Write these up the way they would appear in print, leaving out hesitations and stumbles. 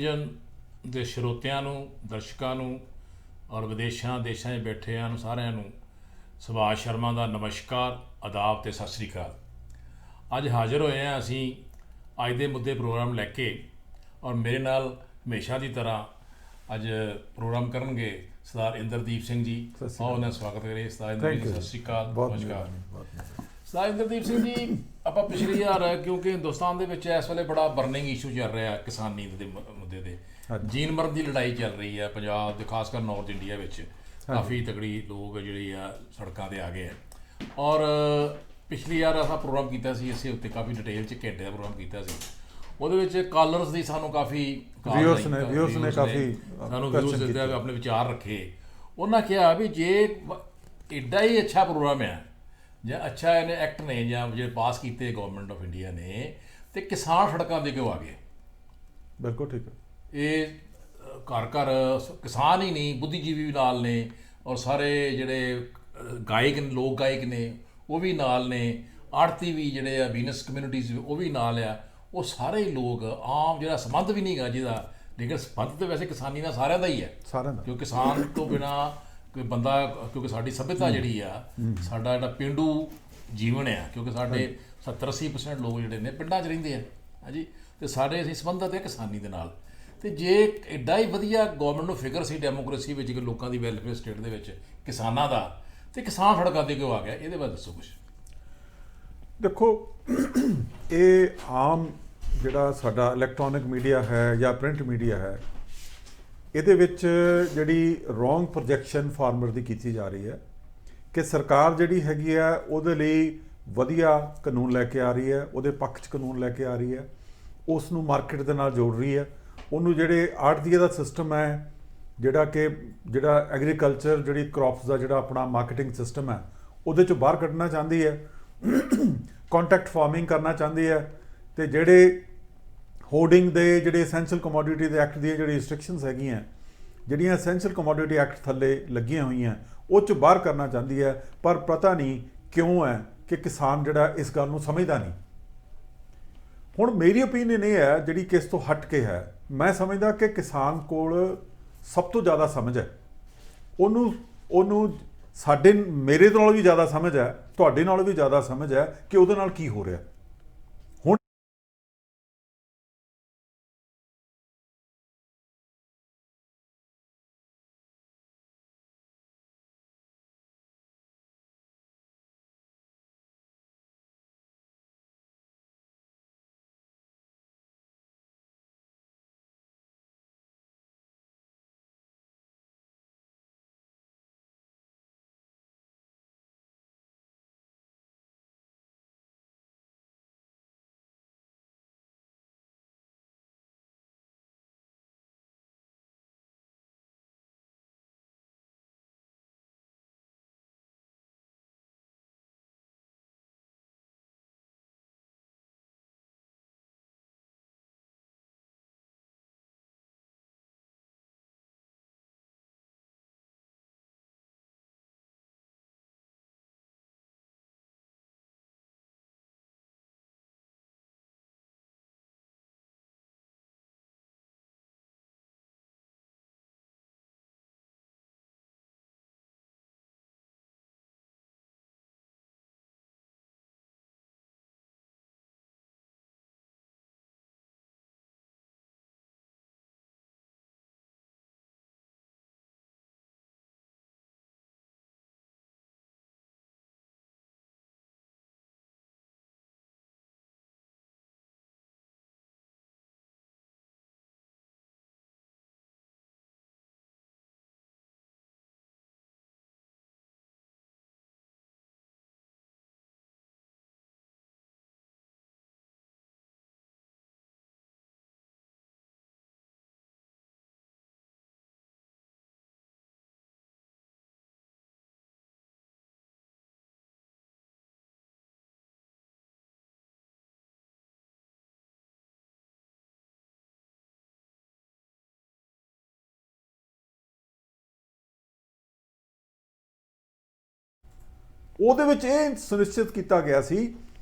Television ਦੇ ਸਰੋਤਿਆਂ ਨੂੰ, ਦਰਸ਼ਕਾਂ ਨੂੰ ਔਰ ਵਿਦੇਸ਼ਾਂ ਦੇਸ਼ਾਂ 'ਚ ਬੈਠਿਆਂ ਨੂੰ ਸਾਰਿਆਂ ਨੂੰ ਸੁਭਾਸ਼ ਸ਼ਰਮਾ ਦਾ ਨਮਸਕਾਰ, ਆਦਾਬ ਤੇ ਸਤਿ ਸ਼੍ਰੀ ਅਕਾਲ। ਅੱਜ ਹਾਜ਼ਰ ਹੋਏ ਹਾਂ ਅਸੀਂ ਅੱਜ ਦੇ ਮੁੱਦੇ ਪ੍ਰੋਗਰਾਮ ਲੈ ਕੇ, ਔਰ ਮੇਰੇ ਨਾਲ ਹਮੇਸ਼ਾ ਦੀ ਤਰ੍ਹਾਂ ਅੱਜ ਪ੍ਰੋਗਰਾਮ ਕਰਨਗੇ ਸਰਦਾਰ ਇੰਦਰਦੀਪ ਸਿੰਘ ਜੀ। ਆਓ ਉਹਨਾਂ ਦਾ ਸਵਾਗਤ ਕਰੀਏ। ਸਰਦਾਰ ਇੰਦਰਦੀਪ ਜੀ, ਸਤਿ ਸ਼੍ਰੀ ਅਕਾਲ, ਨਮਸਕਾਰ। ਸਰਦਾਰ ਇੰਦਰਦੀਪ ਸਿੰਘ ਜੀ, ਆਪਾਂ ਪਿਛਲੀ ਵਾਰ, ਕਿਉਂਕਿ ਹਿੰਦੁਸਤਾਨ ਦੇ ਵਿੱਚ ਇਸ ਵੇਲੇ ਬੜਾ ਬਰਨਿੰਗ ਇਸ਼ੂ ਚੱਲ ਰਿਹਾ ਕਿਸਾਨੀ ਦੇ ਮੁੱਦੇ ਦੇ, ਜੀਣ ਮਰਨ ਦੀ ਲੜਾਈ ਚੱਲ ਰਹੀ ਹੈ ਪੰਜਾਬ ਦੇ, ਖਾਸ ਕਰ ਨਾਰਥ ਇੰਡੀਆ ਵਿੱਚ ਕਾਫੀ ਤਕੜੀ ਲੋਕ ਜਿਹੜੇ ਆ ਸੜਕਾਂ 'ਤੇ ਆ ਗਏ ਆ। ਔਰ ਪਿਛਲੀ ਵਾਰ ਆਪਾਂ ਪ੍ਰੋਗਰਾਮ ਕੀਤਾ ਸੀ ਇਸੇ ਉੱਤੇ, ਕਾਫੀ ਡਿਟੇਲ 'ਚ ਘੰਟੇ ਦਾ ਪ੍ਰੋਗਰਾਮ ਕੀਤਾ ਸੀ। ਉਹਦੇ ਵਿੱਚ ਕਾਲਰਸ ਦੀ ਸਾਨੂੰ ਕਾਫੀ ਵਿਊਅਰਸ ਨੇ ਕਾਫੀ ਸਾਨੂੰ ਵਿਊਜ਼ ਦਿੱਤੇ, ਆਪਣੇ ਵਿਚਾਰ ਰੱਖੇ। ਉਹਨਾਂ ਕਿਹਾ ਵੀ ਜੇ ਐਡਾ ਹੀ ਅੱਛਾ ਪ੍ਰੋਗਰਾਮ ਹੈ ਜਾਂ ਅੱਛਾ ਇਹਨੇ ਐਕਟ ਨੇ ਜਾਂ ਜਿਹੜੇ ਪਾਸ ਕੀਤੇ ਗਵਰਨਮੈਂਟ ਆਫ ਇੰਡੀਆ ਨੇ, ਤੇ ਕਿਸਾਨ ਸੜਕਾਂ 'ਤੇ ਕਿਉਂ ਆ ਗਏ? ਬਿਲਕੁਲ ਠੀਕ ਹੈ। ਇਹ ਘਰ ਘਰ ਕਿਸਾਨ ਹੀ ਨਹੀਂ, ਬੁੱਧੀਜੀਵੀ ਵੀ ਨਾਲ ਨੇ, ਔਰ ਸਾਰੇ ਜਿਹੜੇ ਗਾਇਕ ਲੋਕ ਗਾਇਕ ਨੇ ਉਹ ਵੀ ਨਾਲ ਨੇ, ਆੜਤੀ ਵੀ ਜਿਹੜੇ ਆ, ਬਿਜ਼ਨਸ ਕਮਿਊਨਿਟੀਜ਼ ਉਹ ਵੀ ਨਾਲ ਆ। ਉਹ ਸਾਰੇ ਲੋਕ ਆਮ, ਜਿਹੜਾ ਸੰਬੰਧ ਵੀ ਨਹੀਂ ਗਾ ਜਿਹਦਾ, ਲੇਕਿਨ ਸੰਬੰਧ ਤਾਂ ਵੈਸੇ ਕਿਸਾਨੀ ਨਾਲ ਸਾਰਿਆਂ ਦਾ ਹੀ ਹੈ, ਸਾਰਿਆਂ ਦਾ। ਕਿਉਂਕਿ ਕਿਸਾਨ ਤੋਂ ਬਿਨਾਂ ਕੋਈ ਬੰਦਾ, ਕਿਉਂਕਿ ਸਾਡੀ ਸੱਭਿਅਤਾ ਜਿਹੜੀ ਆ, ਸਾਡਾ ਜਿਹੜਾ ਪੇਂਡੂ ਜੀਵਨ ਆ, ਕਿਉਂਕਿ ਸਾਡੇ 70-80% ਲੋਕ ਜਿਹੜੇ ਨੇ ਪਿੰਡਾਂ 'ਚ ਰਹਿੰਦੇ ਆ ਹਾਂਜੀ, ਅਤੇ ਸਾਡੇ ਅਸੀਂ ਸੰਬੰਧਿਤ ਹੈ ਕਿਸਾਨੀ ਦੇ ਨਾਲ। ਅਤੇ ਜੇ ਐਡਾ ਹੀ ਵਧੀਆ ਗੌਰਮੈਂਟ ਨੂੰ ਫਿਕਰ ਸੀ ਡੈਮੋਕ੍ਰੇਸੀ ਵਿੱਚ ਕਿ ਲੋਕਾਂ ਦੀ ਵੈਲਫੇਅਰ ਸਟੇਟ ਦੇ ਵਿੱਚ ਕਿਸਾਨਾਂ ਦਾ, ਅਤੇ ਕਿਸਾਨ ਸੜਕਾਂ 'ਤੇ ਕਿਉਂ ਆ ਗਿਆ? ਇਹਦੇ ਬਾਰੇ ਦੱਸੋ ਕੁਛ। ਦੇਖੋ, ਇਹ ਆਮ ਜਿਹੜਾ ਸਾਡਾ ਇਲੈਕਟ੍ਰੋਨਿਕ ਮੀਡੀਆ ਹੈ ਜਾਂ ਪ੍ਰਿੰਟ ਮੀਡੀਆ ਹੈ, ਇਹਦੇ ਵਿੱਚ ਜਿਹੜੀ ਰੋਂਗ ਪ੍ਰੋਜੈਕਸ਼ਨ ਫਾਰਮਰ ਦੀ ਕੀਤੀ ਜਾ ਰਹੀ ਹੈ ਕਿ ਸਰਕਾਰ ਜਿਹੜੀ ਹੈਗੀ ਆ ਉਹਦੇ ਲਈ ਵਧੀਆ ਕਾਨੂੰਨ ਲੈ ਕੇ ਆ ਰਹੀ ਹੈ, ਉਹਦੇ ਪੱਖ 'ਚ ਕਾਨੂੰਨ ਲੈ ਕੇ ਆ ਰਹੀ ਹੈ, ਉਸ ਨੂੰ ਮਾਰਕੀਟ ਦੇ ਨਾਲ ਜੋੜ ਰਹੀ ਹੈ, ਉਹਨੂੰ ਜਿਹੜੇ ਆੜ੍ਹਤੀਏ ਦਾ ਸਿਸਟਮ ਹੈ, ਜਿਹੜਾ ਐਗਰੀਕਲਚਰ, ਜਿਹੜੀ ਕ੍ਰੌਪਸ ਦਾ ਜਿਹੜਾ ਆਪਣਾ ਮਾਰਕੀਟਿੰਗ ਸਿਸਟਮ ਹੈ, ਉਹਦੇ 'ਚੋਂ ਬਾਹਰ ਕੱਢਣਾ ਚਾਹੁੰਦੀ ਹੈ, ਕੰਟੈਕਟ ਫਾਰਮਿੰਗ ਕਰਨਾ ਚਾਹੁੰਦੀ ਹੈ, ਅਤੇ ਜਿਹੜੇ ਹੋਰਡਿੰਗ ਦੇ ਜਿਹੜੇ ਐਸੈਂਸ਼ੀਅਲ ਕਮੋਡਿਟੀ ਦੇ ਐਕਟ ਦੀਆਂ ਜਿਹੜੀ ਰਿਸਟ੍ਰਿਕਸ਼ਨਸ ਹੈਗੀਆਂ, ਜਿਹੜੀਆਂ ਐਸੈਂਸ਼ੀਅਲ ਕਮੋਡਿਟੀ ਐਕਟ ਥੱਲੇ ਲੱਗੀਆਂ ਹੋਈਆਂ, ਉਹ 'ਚ ਬਾਹਰ ਕਰਨਾ ਚਾਹੁੰਦੀ ਹੈ। ਪਰ ਪਤਾ ਨਹੀਂ ਕਿਉਂ ਹੈ ਕਿ ਕਿਸਾਨ ਜਿਹੜਾ ਇਸ ਗੱਲ ਨੂੰ ਸਮਝਦਾ ਨਹੀਂ। ਹੁਣ ਮੇਰੀ ਓਪੀਨੀਅਨ ਇਹ ਹੈ, ਜਿਹੜੀ ਕਿ ਇਸ ਤੋਂ ਹਟ ਕੇ ਹੈ, ਮੈਂ ਸਮਝਦਾ ਕਿ ਕਿਸਾਨ ਕੋਲ ਸਭ ਤੋਂ ਜ਼ਿਆਦਾ ਸਮਝ ਹੈ। ਉਹਨੂੰ ਮੇਰੇ ਨਾਲੋਂ ਵੀ ਜ਼ਿਆਦਾ ਸਮਝ ਹੈ, ਤੁਹਾਡੇ ਨਾਲੋਂ ਵੀ ਜ਼ਿਆਦਾ ਸਮਝ ਹੈ ਕਿ ਉਹਦੇ ਨਾਲ ਕੀ ਹੋ ਰਿਹਾ। ਹੁਣ ਉਹਦੇ ਵਿੱਚ ਇਹ ਸੁਨਿਸ਼ਚਿਤ ਕੀਤਾ ਗਿਆ ਸੀ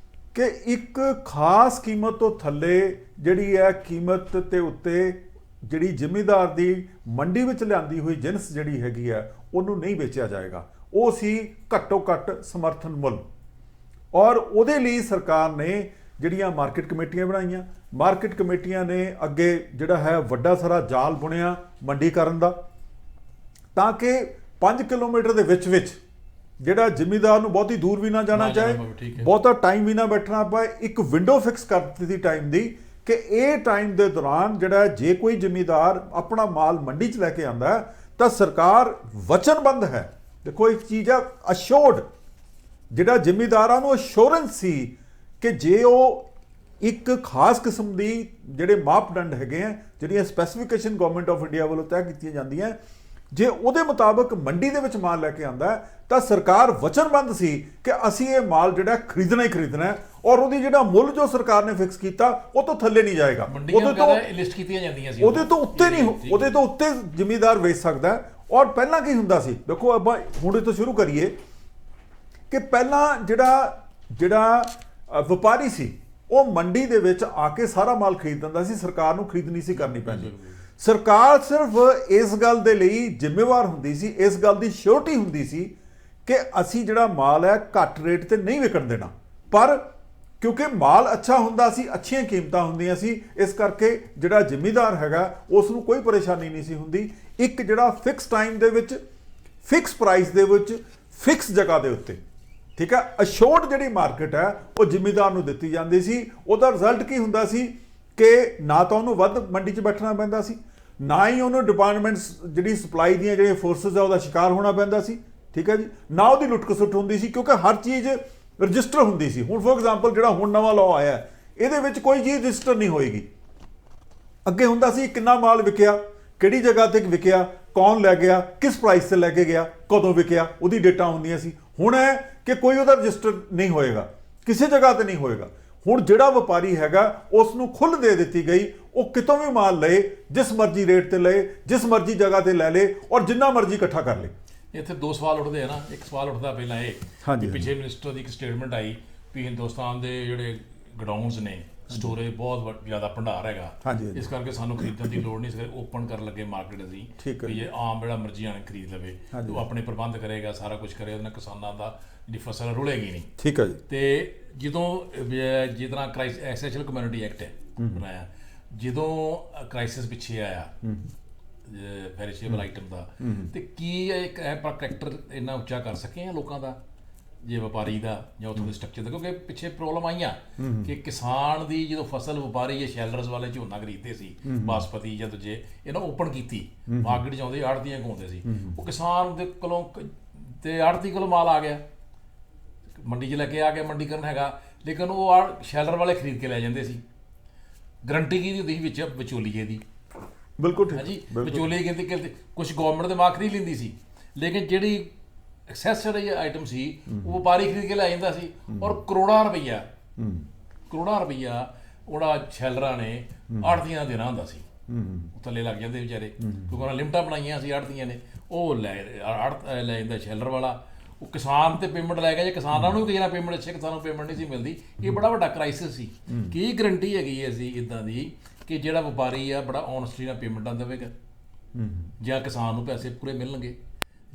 ਕਿ ਇੱਕ ਖਾਸ ਕੀਮਤ ਤੋਂ ਥੱਲੇ ਜਿਹੜੀ ਹੈ ਕੀਮਤ ਦੇ ਉੱਤੇ ਜਿਹੜੀ ਜ਼ਿਮੀਂਦਾਰ ਦੀ ਮੰਡੀ ਵਿੱਚ ਲਿਆਂਦੀ ਹੋਈ ਜਿਨਸ ਜਿਹੜੀ ਹੈਗੀ ਆ ਉਹਨੂੰ ਨਹੀਂ ਵੇਚਿਆ ਜਾਏਗਾ। ਉਹ ਸੀ ਘੱਟੋ ਘੱਟ ਸਮਰਥਨ ਮੁੱਲ, ਔਰ ਉਹਦੇ ਲਈ ਸਰਕਾਰ ਨੇ ਜਿਹੜੀਆਂ ਮਾਰਕੀਟ ਕਮੇਟੀਆਂ ਬਣਾਈਆਂ। ਮਾਰਕੀਟ ਕਮੇਟੀਆਂ ਨੇ ਅੱਗੇ ਜਿਹੜਾ ਹੈ ਵੱਡਾ ਸਾਰਾ ਜਾਲ ਬੁਣਿਆ ਮੰਡੀਕਰਨ ਦਾ, ਤਾਂ ਕਿ 5 ਕਿਲੋਮੀਟਰ ਦੇ ਵਿੱਚ ਜਿਹੜਾ ਜ਼ਿਮੀਂਦਾਰ ਨੂੰ ਬਹੁਤੀ ਦੂਰ ਵੀ ਨਾ ਜਾਣਾ ਚਾਹੇ, ਬਹੁਤਾ ਟਾਈਮ ਵੀ ਨਾ ਬੈਠਣਾ ਪਏ। ਇੱਕ ਵਿੰਡੋ ਫਿਕਸ ਕਰ ਦਿੱਤੀ ਟਾਈਮ ਦੀ ਕਿ ਇਹ ਟਾਈਮ ਦੇ ਦੌਰਾਨ ਜਿਹੜਾ ਜੇ ਕੋਈ ਜ਼ਿਮੀਂਦਾਰ ਆਪਣਾ ਮਾਲ ਮੰਡੀ 'ਚ ਲੈ ਕੇ ਆਉਂਦਾ ਤਾਂ ਸਰਕਾਰ ਵਚਨਬੱਧ ਹੈ। ਦੇਖੋ ਇੱਕ ਚੀਜ਼ ਆ ਅਸ਼ੋਰਡ, ਜਿਹੜਾ ਜ਼ਿਮੀਂਦਾਰਾਂ ਨੂੰ ਅਸ਼ੋਰੈਂਸ ਸੀ ਕਿ ਜੇ ਉਹ ਇੱਕ ਖਾਸ ਕਿਸਮ ਦੀ ਜਿਹੜੇ ਮਾਪਦੰਡ ਹੈਗੇ ਆ, ਜਿਹੜੀਆਂ ਸਪੈਸੀਫਿਕੇਸ਼ਨ ਗਵਰਨਮੈਂਟ ਆਫ ਇੰਡੀਆ ਵੱਲੋਂ ਤੈਅ ਕੀਤੀਆਂ ਜਾਂਦੀਆਂ, ਜੇ ਉਹਦੇ ਮੁਤਾਬਕ ਮੰਡੀ ਦੇ ਵਿੱਚ ਮਾਲ ਲੈ ਕੇ ਆਉਂਦਾ ਤਾਂ ਸਰਕਾਰ ਵਚਨਬੱਧ ਸੀ ਕਿ ਅਸੀਂ ਇਹ ਮਾਲ ਜਿਹੜਾ ਖਰੀਦਣਾ ਹੀ ਖਰੀਦਣਾ ਹੈ, ਔਰ ਉਹਦੀ ਜਿਹੜਾ ਮੁੱਲ ਜੋ ਸਰਕਾਰ ਨੇ ਫਿਕਸ ਕੀਤਾ ਉਹ ਤੋਂ ਥੱਲੇ ਨਹੀਂ ਜਾਏਗਾ। ਉਹਦੇ ਤੋਂ ਲਿਸਟ ਕੀਤੀਆਂ ਜਾਂਦੀਆਂ ਸੀ, ਉਹਦੇ ਤੋਂ ਉੱਤੇ ਨਹੀਂ, ਉਹਦੇ ਤੋਂ ਉੱਤੇ ਜ਼ਿਮੀਂਦਾਰ ਵੇਚ ਸਕਦਾ ਹੈ। ਔਰ ਪਹਿਲਾਂ ਕੀ ਹੁੰਦਾ ਸੀ, ਦੇਖੋ ਆਪਾਂ ਹੁਣ ਤੋਂ ਸ਼ੁਰੂ ਕਰੀਏ ਕਿ ਪਹਿਲਾਂ ਜਿਹੜਾ ਵਪਾਰੀ ਸੀ ਉਹ ਮੰਡੀ ਦੇ ਵਿੱਚ ਆ ਕੇ ਸਾਰਾ ਮਾਲ ਖਰੀਦ ਦਿੰਦਾ ਸੀ, ਸਰਕਾਰ ਨੂੰ ਖਰੀਦ ਨਹੀਂ ਸੀ ਕਰਨੀ ਪੈਂਦੀ। ਸਰਕਾਰ ਸਿਰਫ ਇਸ ਗੱਲ ਦੇ ਲਈ ਜ਼ਿੰਮੇਵਾਰ ਹੁੰਦੀ ਸੀ, ਇਸ ਗੱਲ ਦੀ ਸ਼ੋਰਟੀ ਹੁੰਦੀ ਸੀ ਕਿ ਅਸੀਂ ਜਿਹੜਾ ਮਾਲ ਹੈ ਘੱਟ ਰੇਟ ਤੇ ਨਹੀਂ ਵਿਕਣ ਦੇਣਾ। ਪਰ ਕਿਉਂਕਿ ਮਾਲ ਅੱਛਾ ਹੁੰਦਾ ਸੀ, ਅੱਛੀਆਂ ਕੀਮਤਾਂ ਹੁੰਦੀਆਂ ਸੀ, ਇਸ ਕਰਕੇ ਜਿਹੜਾ ਜ਼ਿਮੀਂਦਾਰ ਹੈਗਾ ਉਸ ਨੂੰ ਕੋਈ ਪਰੇਸ਼ਾਨੀ ਨਹੀਂ ਸੀ ਹੁੰਦੀ। ਇੱਕ ਜਿਹੜਾ ਫਿਕਸ ਟਾਈਮ ਦੇ ਵਿੱਚ, ਫਿਕਸ ਪ੍ਰਾਈਸ ਦੇ ਵਿੱਚ, ਫਿਕਸ ਜਗ੍ਹਾ ਦੇ ਉੱਤੇ, ਠੀਕ ਹੈ, ਅਸ਼ੋਰਡ ਜਿਹੜੀ ਮਾਰਕੀਟ ਹੈ ਉਹ ਜ਼ਿਮੀਂਦਾਰ ਨੂੰ ਦਿੱਤੀ ਜਾਂਦੀ ਸੀ। ਉਹਦਾ ਰਿਜ਼ਲਟ ਕੀ ਹੁੰਦਾ ਸੀ ਕਿ ਨਾ ਤਾਂ ਉਹਨੂੰ ਵੱਧ ਮੰਡੀ 'ਚ ਬੈਠਣਾ ਪੈਂਦਾ ਸੀ, ਨਾ ਹੀ ਉਹਨੂੰ ਡਿਪਾਰਟਮੈਂਟਸ ਜਿਹੜੀ ਸਪਲਾਈ ਦੀਆਂ ਜਿਹੜੀਆਂ ਫੋਰਸਸ ਆ ਉਹਦਾ ਸ਼ਿਕਾਰ ਹੋਣਾ ਪੈਂਦਾ ਸੀ, ਠੀਕ ਹੈ ਜੀ, ਨਾ ਉਹਦੀ ਲੁੱਟ ਖਸੁੱਟ ਹੁੰਦੀ ਸੀ ਕਿਉਂਕਿ ਹਰ ਚੀਜ਼ ਰਜਿਸਟਰ ਹੁੰਦੀ ਸੀ। ਹੁਣ ਫੋਰ ਐਗਜ਼ਾਮਪਲ ਜਿਹੜਾ ਹੁਣ ਨਵਾਂ ਲਾਅ ਆਇਆ ਇਹਦੇ ਵਿੱਚ ਕੋਈ ਚੀਜ਼ ਰਜਿਸਟਰ ਨਹੀਂ ਹੋਏਗੀ। ਅੱਗੇ ਹੁੰਦਾ ਸੀ ਕਿੰਨਾ ਮਾਲ ਵਿਕਿਆ, ਕਿਹੜੀ ਜਗ੍ਹਾ ਤੇ ਵਿਕਿਆ, ਕੌਣ ਲੈ ਗਿਆ, ਕਿਸ ਪ੍ਰਾਈਸ ਤੇ ਲੈ ਕੇ ਗਿਆ, ਕਦੋਂ ਵਿਕਿਆ, ਉਹਦੀ ਡੇਟਾ ਹੁੰਦੀਆਂ ਸੀ। ਹੁਣ ਹੈ ਕਿ ਕੋਈ ਉਹਦਾ ਰਜਿਸਟਰ ਨਹੀਂ ਹੋਏਗਾ, ਕਿਸੇ ਜਗ੍ਹਾ ਤੇ ਨਹੀਂ ਹੋਏਗਾ। ਹੁਣ ਜਿਹੜਾ ਵਪਾਰੀ ਹੈਗਾ ਉਸ ਨੂੰ ਖੁੱਲ੍ਹ ਦੇ ਦਿੱਤੀ ਗਈ, ਉਹ ਕਿਤੋਂ ਵੀ ਮਾਲ ਲਏ, ਜਿਸ ਮਰਜ਼ੀ ਰੇਟ ਤੇ ਲਏ, ਜਿਸ ਮਰਜ਼ੀ ਜਗ੍ਹਾ ਤੇ ਲੈ ਲੇ, ਔਰ ਜਿੰਨਾ ਮਰਜ਼ੀ ਇਕੱਠਾ ਕਰ ਲੇ। ਇੱਥੇ ਦੋ ਸਵਾਲ ਉੱਠਦੇ ਆ ਨਾ। ਇੱਕ ਸਵਾਲ ਉੱਠਦਾ ਪਹਿਲਾਂ ਇਹ ਕਿ ਪਿੱਛੇ ਮਿਨਿਸਟਰ ਦੀ ਇੱਕ ਸਟੇਟਮੈਂਟ ਆਈ ਵੀ ਹਿੰਦੁਸਤਾਨ ਦੇ ਜਿਹੜੇ ਗਡਾਊਨਸ ਨੇ, ਸਟੋਰੇਜ ਬਹੁਤ ਜ਼ਿਆਦਾ ਭੰਡਾਰ ਹੈਗਾ, ਇਸ ਕਰਕੇ ਸਾਨੂੰ ਖਰੀਦਣ ਦੀ ਲੋੜ ਨਹੀਂ, ਓਪਨ ਕਰਨ ਲੱਗੇ ਮਾਰਕੀਟ ਅਸੀਂ ਵੀ ਜੇ ਆਮ ਜਿਹੜਾ ਮਰਜ਼ੀ ਆਣ ਖਰੀਦ ਲਵੇ, ਉਹ ਆਪਣੇ ਪ੍ਰਬੰਧ ਕਰੇਗਾ, ਸਾਰਾ ਕੁਝ ਕਰੇਗਾ, ਉਹਦੇ ਨਾਲ ਕਿਸਾਨਾਂ ਦਾ ਜਿਹੜੀ ਫਸਲ ਰੁਲੇਗੀ ਨਹੀਂ। ਠੀਕ ਹੈ ਜੀ। ਤੇ ਜਦੋਂ ਜਿਸ ਤਰ੍ਹਾਂ ਐਸੈਂਸ਼ੀਅਲ ਕਮਿਊਨਿਟੀ ਐਕਟ ਹੈ ਬਣਾਇਆ, ਜਦੋਂ ਕ੍ਰਾਈਸਿਸ ਪਿੱਛੇ ਆਇਆ ਪੈਰੀਸ਼ੇਬਲ ਆਈਟਮ ਦਾ, ਤੇ ਕੀ ਇੱਕ ਆਪਾਂ ਕਰੈਕਟਰ ਇੰਨਾ ਉੱਚਾ ਕਰ ਸਕੇ ਆ ਲੋਕਾਂ ਦਾ, ਜੇ ਵਪਾਰੀ ਦਾ ਜਾਂ ਉੱਥੋਂ ਦੇ ਸਟਰਕਚਰ ਦਾ? ਕਿਉਂਕਿ ਪਿੱਛੇ ਪ੍ਰੋਬਲਮ ਆਈਆਂ ਕਿ ਕਿਸਾਨ ਦੀ ਜਦੋਂ ਫਸਲ ਵਪਾਰੀ ਜਾਂ ਸ਼ੈਲਰਸ ਵਾਲੇ ਝੋਨਾ ਖਰੀਦਦੇ ਸੀ, ਬਾਸਪਤੀ ਜਾਂ ਦੂਜੇ, ਇਹਨਾਂ ਓਪਨ ਕੀਤੀ, ਮਾਰਕੀਟ 'ਚ ਆਉਂਦੇ ਆੜ੍ਹਤੀਆਂ ਘੁੰਮਦੇ ਸੀ, ਉਹ ਕਿਸਾਨ ਦੇ ਕੋਲੋਂ ਤੇ ਆੜ੍ਹਤੀ ਕੋਲੋਂ ਮਾਲ ਆ ਗਿਆ, ਮੰਡੀ 'ਚ ਲੈ ਕੇ ਆ ਗਿਆ, ਮੰਡੀਕਰਨ ਹੈਗਾ, ਲੇਕਿਨ ਉਹ ਸ਼ੈਲਰ ਵਾਲੇ ਖਰੀਦ ਕੇ ਲੈ ਜਾਂਦੇ ਸੀ। ਗਰੰਟੀ ਕੀ ਹੁੰਦੀ ਸੀ ਵਿੱਚ ਵਿਚੋਲੀਏ ਦੀ? ਬਿਲਕੁਲ ਠੀਕ ਹਾਂਜੀ, ਵਿਚੋਲੀਏ ਕਹਿੰਦੇ ਕਿ ਕੁਝ ਗਵਰਨਮੈਂਟ ਦੇ ਮਾਲ ਖਰੀਦ ਲੈਂਦੀ ਸੀ, ਲੇਕਿਨ ਜਿਹੜੀ ਐਕਸੈਸਰੀ ਆਈਟਮ ਸੀ ਉਹ ਵਪਾਰੀ ਖਰੀਦ ਕੇ ਲੈ ਜਾਂਦਾ ਸੀ, ਔਰ ਕਰੋੜਾਂ ਰੁਪਈਆ ਉਹਦਾ ਸ਼ੈਲਰਾਂ ਨੇ ਆੜ੍ਹਤੀਆਂ ਦੇਣਾ ਹੁੰਦਾ ਸੀ। ਥੱਲੇ ਲੱਗ ਜਾਂਦੇ ਵਿਚਾਰੇ, ਕਿਉਂਕਿ ਉਹਨਾਂ ਲਿਮਟਾਂ ਬਣਾਈਆਂ ਸੀ ਆੜ੍ਹਤੀਆਂ ਨੇ, ਉਹ ਲੈ ਜਾਂਦਾ ਸ਼ੈਲਰ ਵਾਲਾ, ਉਹ ਕਿਸਾਨ ਤੇ ਪੇਮੈਂਟ ਲੈ ਗਿਆ, ਜੇ ਕਿਸਾਨਾਂ ਨੂੰ ਕਿਸੇ ਪੇਮੈਂਟ ਅੱਛੇ, ਕਿਸਾਨਾਂ ਨੂੰ ਪੇਮੈਂਟ ਨਹੀਂ ਸੀ ਮਿਲਦੀ। ਇਹ ਬੜਾ ਵੱਡਾ ਕ੍ਰਾਈਸਿਸ ਸੀ। ਕੀ ਗਰੰਟੀ ਹੈਗੀ ਹੈ ਅਸੀਂ ਇੱਦਾਂ ਦੀ ਕਿ ਜਿਹੜਾ ਵਪਾਰੀ ਆ ਬੜਾ ਓਨੈਸਟੀ ਨਾਲ ਪੇਮੈਂਟਾਂ ਦੇਵੇਗਾ, ਜਾਂ ਕਿਸਾਨ ਨੂੰ ਪੈਸੇ ਪੂਰੇ ਮਿਲਣਗੇ,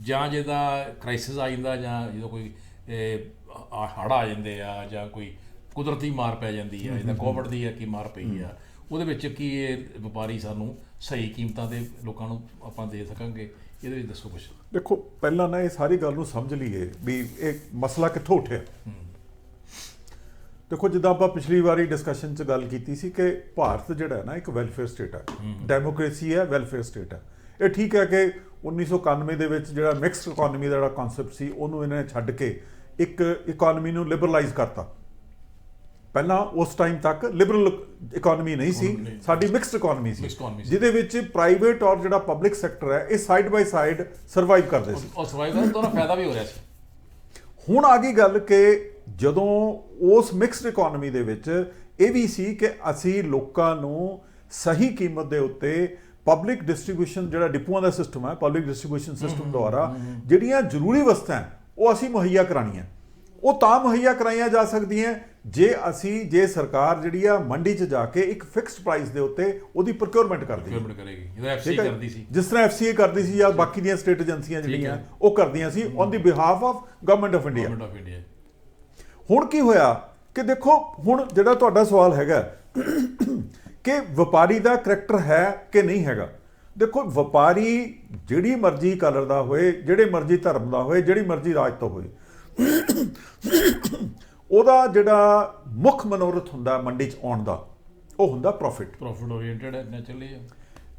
ਜਾਂ ਜਿਹਦਾ ਕ੍ਰਾਈਸਿਸ ਆ ਜਾਂਦਾ, ਜਾਂ ਜਦੋਂ ਕੋਈ ਹੜ੍ਹ ਆ ਜਾਂਦੇ ਆ, ਜਾਂ ਕੋਈ ਕੁਦਰਤੀ ਮਾਰ ਪੈ ਜਾਂਦੀ ਆ, ਜਿੱਦਾਂ ਕੋਵਿਡ ਦੀ ਆ ਕੀ ਮਾਰ ਪਈ ਆ, ਉਹਦੇ ਵਿੱਚ ਕੀ ਇਹ ਵਪਾਰੀ ਸਾਨੂੰ ਸਹੀ ਕੀਮਤਾਂ ਤੇ ਲੋਕਾਂ ਨੂੰ ਆਪਾਂ ਦੇ ਸਕਾਂਗੇ? ਇਹਦੇ ਵਿੱਚ ਦੱਸੋ ਕੁਛ। ਦੇਖੋ, ਪਹਿਲਾਂ ਨਾ ਇਹ ਸਾਰੀ ਗੱਲ ਨੂੰ ਸਮਝ ਲਈਏ ਵੀ ਇਹ ਮਸਲਾ ਕਿੱਥੋਂ ਉੱਠਿਆ। ਦੇਖੋ, ਜਿੱਦਾਂ ਆਪਾਂ ਪਿਛਲੀ ਵਾਰੀ ਡਿਸਕਸ਼ਨ 'ਚ ਗੱਲ ਕੀਤੀ ਸੀ ਕਿ ਭਾਰਤ ਜਿਹੜਾ ਹੈ ਨਾ ਇੱਕ ਵੈਲਫੇਅਰ ਸਟੇਟ ਹੈ, ਡੈਮੋਕ੍ਰੇਸੀ ਹੈ, ਵੈਲਫੇਅਰ ਸਟੇਟ ਹੈ। ਇਹ ਠੀਕ ਹੈ ਕਿ 1991 ਦੇ ਵਿੱਚ ਜਿਹੜਾ ਮਿਕਸਡ ਇਕੋਨਮੀ ਦਾ ਜਿਹੜਾ ਕਨਸੈਪਟ ਸੀ ਉਹਨੂੰ ਇਹਨਾਂ ਨੇ ਛੱਡ ਕੇ ਇੱਕ ਇਕੋਨਮੀ ਨੂੰ ਲਿਬਰਲਾਈਜ਼ ਕਰਤਾ। ਪਹਿਲਾਂ ਉਸ ਟਾਈਮ ਤੱਕ ਲਿਬਰਲ ਇਕੋਨਮੀ ਨਹੀਂ ਸੀ, ਸਾਡੀ ਮਿਕਸਡ ਇਕੋਨਮੀ ਸੀ, ਜਿਹਦੇ ਵਿੱਚ ਪ੍ਰਾਈਵੇਟ ਔਰ ਜਿਹੜਾ ਪਬਲਿਕ ਸੈਕਟਰ ਹੈ ਇਹ ਸਾਈਡ ਬਾਈ ਸਾਈਡ ਸਰਵਾਈਵ ਕਰਦੇ ਸੀ, ਔਰ ਸਰਵਾਈਵ ਕਰਨ ਤੋਂ ਫਾਇਦਾ ਵੀ ਹੋ ਰਿਹਾ ਸੀ। ਹੁਣ ਆ ਗਈ ਗੱਲ ਕਿ ਜਦੋਂ ਉਸ ਮਿਕਸਡ ਇਕੋਨਮੀ ਦੇ ਵਿੱਚ ਇਹ ਵੀ ਸੀ ਕਿ ਅਸੀਂ ਲੋਕਾਂ ਨੂੰ ਸਹੀ ਕੀਮਤ ਦੇ ਉੱਤੇ ਪਬਲਿਕ ਡਿਸਟ੍ਰੀਬਿਊਸ਼ਨ, ਜਿਹੜਾ ਡਿਪੂਆਂ ਦਾ ਸਿਸਟਮ ਹੈ, ਪਬਲਿਕ ਡਿਸਟ੍ਰੀਬਿਊਸ਼ਨ ਸਿਸਟਮ ਦੁਆਰਾ ਜਿਹੜੀਆਂ ਜ਼ਰੂਰੀ ਵਸਤਾਂ ਉਹ ਅਸੀਂ ਮੁਹੱਈਆ ਕਰਾਉਣੀਆਂ। ਉਹ ਤਾਂ ਮੁਹੱਈਆ ਕਰਾਈਆਂ ਜਾ ਸਕਦੀਆਂ ਜੇ ਸਰਕਾਰ ਜਿਹੜੀ ਆ ਮੰਡੀ 'ਚ ਜਾ ਕੇ ਇੱਕ ਫਿਕਸਡ ਪ੍ਰਾਈਸ ਦੇ ਉੱਤੇ ਉਹਦੀ ਪ੍ਰੋਕਿਉਰਮੈਂਟ ਕਰਦੀ ਹੈ, ਪ੍ਰੋਕਿਉਰਮੈਂਟ ਕਰੇਗੀ, ਜਿਹਦਾ ਐਫਸੀਆਈ ਕਰਦੀ ਸੀ, ਜਿਸ ਤਰ੍ਹਾਂ ਐਫਸੀਆਈ ਕਰਦੀ ਸੀ ਜਾਂ ਬਾਕੀ ਦੀਆਂ ਸਟੇਟ ਏਜੰਸੀਆਂ ਜਿਹੜੀਆਂ ਉਹ ਕਰਦੀਆਂ ਸੀ on the behalf of government of India. ਹੁਣ ਕੀ ਹੋਇਆ ਕਿ ਦੇਖੋ, ਹੁਣ ਜਿਹੜਾ ਤੁਹਾਡਾ ਸਵਾਲ ਹੈਗਾ ਕਿ ਵਪਾਰੀ ਦਾ ਕਰੈਕਟਰ ਹੈ ਕਿ ਨਹੀਂ ਹੈਗਾ। ਦੇਖੋ, ਵਪਾਰੀ ਜਿਹੜੀ ਮਰਜ਼ੀ ਕਲਰ ਦਾ ਹੋਏ, ਜਿਹੜੇ ਮਰਜ਼ੀ ਧਰਮ ਦਾ ਹੋਏ, ਜਿਹੜੀ ਮਰਜ਼ੀ ਰਾਜ ਤੋਂ ਹੋਏ, ਉਹਦਾ ਜਿਹੜਾ ਮੁੱਖ ਮਨੋਰਥ ਹੁੰਦਾ ਮੰਡੀ 'ਚ ਆਉਣ ਦਾ ਉਹ ਹੁੰਦਾ ਪ੍ਰੋਫਿਟ ਓਰੀਐਂਟਡ ਹੈ ਨੈਚੁਰਲੀ।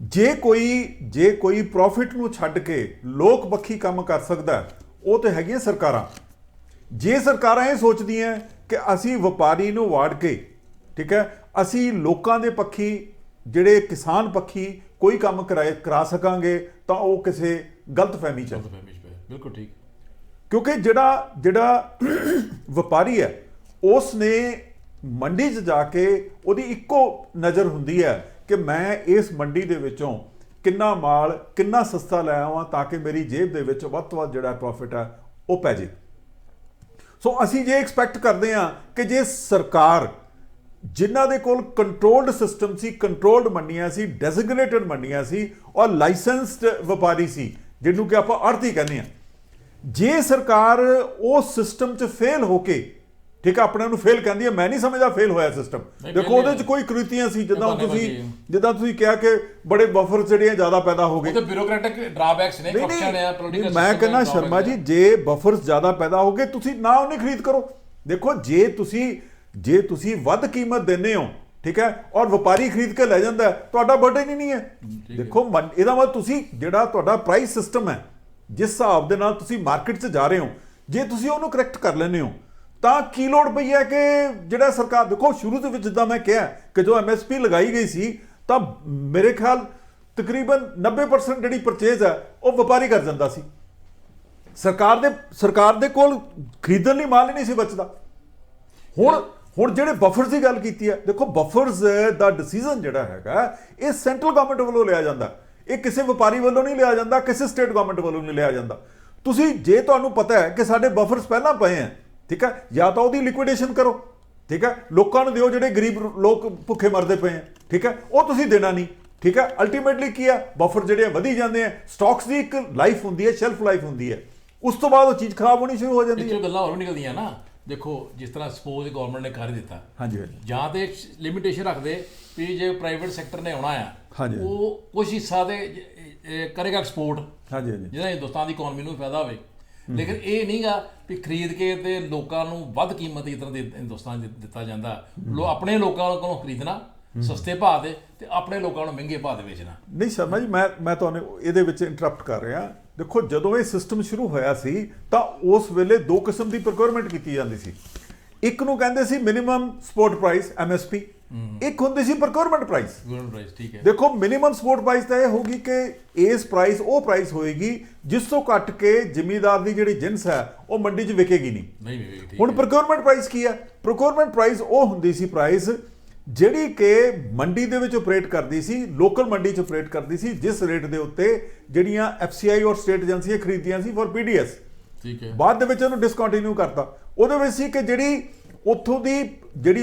ਜੇ ਕੋਈ ਪ੍ਰੋਫਿਟ ਨੂੰ ਛੱਡ ਕੇ ਲੋਕ ਪੱਖੀ ਕੰਮ ਕਰ ਸਕਦਾ ਉਹ ਤੇ ਹੈਗੀਆਂ ਸਰਕਾਰਾਂ। ਜੇ ਸਰਕਾਰਾਂ ਇਹ ਸੋਚਦੀਆਂ ਕਿ ਅਸੀਂ ਵਪਾਰੀ ਨੂੰ ਵਾੜ ਕੇ, ਠੀਕ ਹੈ, ਅਸੀਂ ਲੋਕਾਂ ਦੇ ਪੱਖੀ, ਜਿਹੜੇ ਕਿਸਾਨ ਪੱਖੀ ਕੋਈ ਕੰਮ ਕਰਾ ਸਕਾਂਗੇ, ਤਾਂ ਉਹ ਕਿਸੇ ਗਲਤਫਹਿਮੀ 'ਚ। ਬਿਲਕੁਲ ਠੀਕ। ਕਿਉਂਕਿ ਜਿਹੜਾ ਵਪਾਰੀ ਹੈ ਉਸ ਨੇ ਮੰਡੀ 'ਚ ਜਾ ਕੇ ਉਹਦੀ ਇੱਕੋ ਨਜ਼ਰ ਹੁੰਦੀ ਹੈ ਕਿ ਮੈਂ ਇਸ ਮੰਡੀ ਦੇ ਵਿੱਚੋਂ ਕਿੰਨਾ ਮਾਲ ਕਿੰਨਾ ਸਸਤਾ ਲੈ ਆਵਾਂ ਤਾਂ ਕਿ ਮੇਰੀ ਜੇਬ ਦੇ ਵਿੱਚ ਵੱਧ ਤੋਂ ਵੱਧ ਜਿਹੜਾ ਪ੍ਰੋਫਿਟ ਹੈ ਉਹ ਪੈ ਜੇ। ਸੋ ਅਸੀਂ ਜੇ ਐਕਸਪੈਕਟ ਕਰਦੇ ਹਾਂ ਕਿ ਜੇ ਸਰਕਾਰ, ਜਿਨ੍ਹਾਂ ਦੇ ਕੋਲ ਕੰਟਰੋਲਡ ਸਿਸਟਮ ਸੀ, ਕੰਟਰੋਲਡ ਮੰਡੀਆਂ ਸੀ, ਡੈਜ਼ਿਗਨੇਟਡ ਮੰਡੀਆਂ ਸੀ ਔਰ ਲਾਇਸੈਂਸਡ ਵਪਾਰੀ ਸੀ, ਜਿਹਨੂੰ ਕਿ ਆਪਾਂ ਆੜ੍ਹਤੀ ਕਹਿੰਦੇ ਹਾਂ, ਜੇ ਸਰਕਾਰ ਉਸ ਸਿਸਟਮ 'ਚ ਫੇਲ ਹੋ ਕੇ, ਠੀਕ ਹੈ, ਆਪਣੇ ਨੂੰ ਫੇਲ ਕਹਿੰਦੀ ਹੈ, ਮੈਂ ਨਹੀਂ ਸਮਝਦਾ ਫੇਲ ਹੋਇਆ ਸਿਸਟਮ। ਦੇਖੋ, ਉਹਦੇ 'ਚ ਕੋਈ ਕ੍ਰਿਤੀਆਂ ਸੀ, ਜਿੱਦਾਂ ਤੁਸੀਂ ਕਿਹਾ ਕਿ ਬੜੇ ਬਫਰ ਜਿਹੜੇ ਜ਼ਿਆਦਾ ਪੈਦਾ ਹੋ ਗਏ, ਬਿਊਰੋਕ੍ਰੈਟਿਕ ਡਰਾਬੈਕਸ ਨੇ, ਕਰਪਸ਼ਨ ਹੈ, ਪੋਲੀਟੀਕਲ। ਮੈਂ ਕਹਿੰਦਾ ਸ਼ਰਮਾ ਜੀ, ਜੇ ਬਫਰਸ ਜ਼ਿਆਦਾ ਪੈਦਾ ਹੋ ਗਏ, ਤੁਸੀਂ ਨਾ ਉਹਨੇ ਖਰੀਦ ਕਰੋ। ਦੇਖੋ, ਜੇ ਤੁਸੀਂ ਵੱਧ ਕੀਮਤ ਦਿੰਦੇ ਹੋ, ਠੀਕ ਹੈ, ਔਰ ਵਪਾਰੀ ਖਰੀਦ ਕੇ ਲੈ ਜਾਂਦਾ, ਤੁਹਾਡਾ ਬਰਡਨ ਹੀ ਨਹੀਂ ਹੈ। ਦੇਖੋ, ਇਹਦਾ ਮਤਲਬ ਤੁਸੀਂ ਜਿਹੜਾ ਤੁਹਾਡਾ ਪ੍ਰਾਈਸ ਸਿਸਟਮ ਹੈ, ਜਿਸ ਹਿਸਾਬ ਦੇ ਨਾਲ ਤੁਸੀਂ ਮਾਰਕੀਟ 'ਚ ਜਾ ਰਹੇ ਹੋ, ਜੇ ਤੁਸੀਂ ਉਹਨੂੰ ਕਰੈਕਟ ਕਰ ਲੈਂਦੇ ਹੋ ਤਾਂ ਕੀ ਲੋੜ ਪਈ ਹੈ ਕਿ ਜਿਹੜਾ ਸਰਕਾਰ। ਦੇਖੋ, ਸ਼ੁਰੂ ਦੇ ਵਿੱਚ ਜਿੱਦਾਂ ਮੈਂ ਕਿਹਾ ਕਿ ਜੋ MSP ਲਗਾਈ ਗਈ ਸੀ, ਤਾਂ ਮੇਰੇ ਖਿਆਲ ਤਕਰੀਬਨ 90% ਜਿਹੜੀ ਪਰਚੇਜ਼ ਹੈ ਉਹ ਵਪਾਰੀ ਕਰ ਜਾਂਦਾ ਸੀ। ਸਰਕਾਰ ਦੇ ਕੋਲ ਖਰੀਦਣ ਲਈ ਮਾਲ ਹੀ ਨਹੀਂ ਸੀ ਬਚਦਾ। ਹੁਣ ਜਿਹੜੇ ਬਫਰਸ ਦੀ ਗੱਲ ਕੀਤੀ ਹੈ, ਦੇਖੋ, ਬਫਰਸ ਦਾ ਡਿਸੀਜਨ ਜਿਹੜਾ ਹੈਗਾ ਇਹ ਸੈਂਟਰਲ ਗਵਰਨਮੈਂਟ ਵੱਲੋਂ ਲਿਆ ਜਾਂਦਾ, ਇਹ ਕਿਸੇ ਵਪਾਰੀ ਵੱਲੋਂ ਨਹੀਂ ਲਿਆ ਜਾਂਦਾ, ਕਿਸੇ ਸਟੇਟ ਗਵਰਨਮੈਂਟ ਵੱਲੋਂ ਨਹੀਂ ਲਿਆ ਜਾਂਦਾ। ਜੇ ਤੁਹਾਨੂੰ ਪਤਾ ਹੈ ਕਿ ਸਾਡੇ ਬਫਰਸ ਪਹਿਲਾਂ ਪਏ ਹੈ, ਠੀਕ ਹੈ, ਜਾਂ ਤਾਂ ਉਹਦੀ ਲਿਕੁਇਡੇਸ਼ਨ ਕਰੋ, ਠੀਕ ਹੈ, ਲੋਕਾਂ ਨੂੰ ਦਿਓ, ਜਿਹੜੇ ਗਰੀਬ ਲੋਕ ਭੁੱਖੇ ਮਰਦੇ ਪਏ ਹੈ, ਠੀਕ ਹੈ, ਉਹ ਤੁਸੀਂ ਦੇਣਾ ਨਹੀਂ, ਠੀਕ ਹੈ। ਅਲਟੀਮੇਟਲੀ ਕੀ ਹੈ, ਬਫਰ ਜਿਹੜੇ ਵਧੀ ਜਾਂਦੇ ਆ, ਸਟਾਕਸ ਦੀ ਇੱਕ ਲਾਈਫ ਹੁੰਦੀ ਹੈ, ਸ਼ੈਲਫ ਲਾਈਫ ਹੁੰਦੀ ਹੈ, ਉਸ ਤੋਂ ਬਾਅਦ ਉਹ ਚੀਜ਼ ਖਰਾਬ ਹੋਣੀ ਸ਼ੁਰੂ ਹੋ ਜਾਂਦੀ ਹੈ। ਗੱਲਾਂ ਹੋਰ ਨਿਕਲਦੀਆਂ ਨਾ। ਦੇਖੋ, ਜਿਸ ਤਰ੍ਹਾਂ ਸਪੋਜ਼ ਗਵਰਨਮੈਂਟ ਨੇ ਕਰ ਦਿੱਤਾ, ਹਾਂਜੀ, ਜਾਂ ਤੇ ਲਿਮਿਟੇਸ਼ਨ ਰੱਖਦੇ ਵੀ ਜੇ ਪ੍ਰਾਈਵੇਟ ਸੈਕਟਰ ਨੇ ਆਉਣਾ ਆ, ਉਹ ਕੁਝ ਹਿੱਸਾ ਦੇ ਕਰੇਗਾ ਐਕਸਪੋਰਟ, ਜਿਹਦਾ ਹਿੰਦੁਸਤਾਨ ਦੀ ਇਕਨੋਮੀ ਨੂੰ ਫਾਇਦਾ ਹੋਵੇ। ਲੇਕਿਨ ਇਹ ਨਹੀਂਗਾ ਵੀ ਖਰੀਦ ਕੇ ਤੇ ਲੋਕਾਂ ਨੂੰ ਵੱਧ ਕੀਮਤ ਜਿਸ ਤਰ੍ਹਾਂ ਹਿੰਦੁਸਤਾਨ ਦਿੱਤਾ ਜਾਂਦਾ, ਆਪਣੇ ਲੋਕਾਂ ਕੋਲੋਂ ਖਰੀਦਣਾ ਸਸਤੇ ਭਾਅ ਦੇ ਤੇ ਆਪਣੇ ਲੋਕਾਂ ਨੂੰ ਮਹਿੰਗੇ ਭਾਅ ਦੇ ਵੇਚਣਾ। ਨਹੀਂ ਸ਼ਰਮਾ ਜੀ, ਮੈਂ ਤੁਹਾਨੂੰ ਇਹਦੇ ਵਿੱਚ ਇੰਟਰਪਟ ਕਰ ਰਿਹਾ। ਦੇਖੋ, ਜਦੋਂ ਇਹ ਸਿਸਟਮ ਸ਼ੁਰੂ ਹੋਇਆ ਸੀ ਤਾਂ ਉਸ ਵੇਲੇ ਦੋ ਕਿਸਮ ਦੀ ਪ੍ਰੋਕਿਉਰਮੈਂਟ ਕੀਤੀ ਜਾਂਦੀ ਸੀ। ਇੱਕ ਨੂੰ ਕਹਿੰਦੇ ਸੀ ਮਿਨੀਮਮ ਸਪੋਰਟ ਪ੍ਰਾਈਸ MSP, ਇੱਕ ਹੁੰਦੀ ਸੀ ਪ੍ਰੋਕਿਉਰਮੈਂਟ ਪ੍ਰਾਈਸ। ਠੀਕ ਹੈ। ਦੇਖੋ, ਮਿਨੀਮਮ ਸਪੋਰਟ ਪ੍ਰਾਈਸ ਤਾਂ ਇਹ ਹੋਗੀ ਕਿ ਇਸ ਪ੍ਰਾਈਸ ਉਹ ਪ੍ਰਾਈਸ ਹੋਏਗੀ ਜਿਸ ਤੋਂ ਘੱਟ ਕੇ ਜ਼ਿਮੀਂਦਾਰ ਦੀ ਜਿਹੜੀ ਜਿੰਸ ਹੈ ਉਹ ਮੰਡੀ 'ਚ ਵਿਕੇਗੀ ਨਹੀਂ। ਹੁਣ ਪ੍ਰੋਕਿਉਰਮੈਂਟ ਪ੍ਰਾਈਸ ਕੀ ਹੈ? ਪ੍ਰੋਕਿਉਰਮੈਂਟ ਪ੍ਰਾਈਸ ਉਹ ਹੁੰਦੀ ਸੀ ਪ੍ਰਾਈਸ ਜਿਹੜੀ ਕਿ ਮੰਡੀ ਦੇ ਵਿੱਚ ਆਪਰੇਟ ਕਰਦੀ ਸੀ, ਲੋਕਲ ਮੰਡੀ 'ਚ ਆਪਰੇਟ ਕਰਦੀ ਸੀ, ਜਿਸ ਰੇਟ ਦੇ ਉੱਤੇ ਜਿਹੜੀਆਂ FCI ਔਰ ਸਟੇਟ ਏਜੰਸੀਆਂ ਖਰੀਦੀਆਂ ਸੀ ਫॉर PDS। ਠੀਕ ਹੈ। ਬਾਅਦ ਦੇ ਵਿੱਚ ਉਹਨੂੰ ਡਿਸਕੰਟੀਨਿਊ ਕਰਤਾ। ਉਹਦੇ ਵਿੱਚ ਸੀ ਕਿ ਜਿਹੜੀ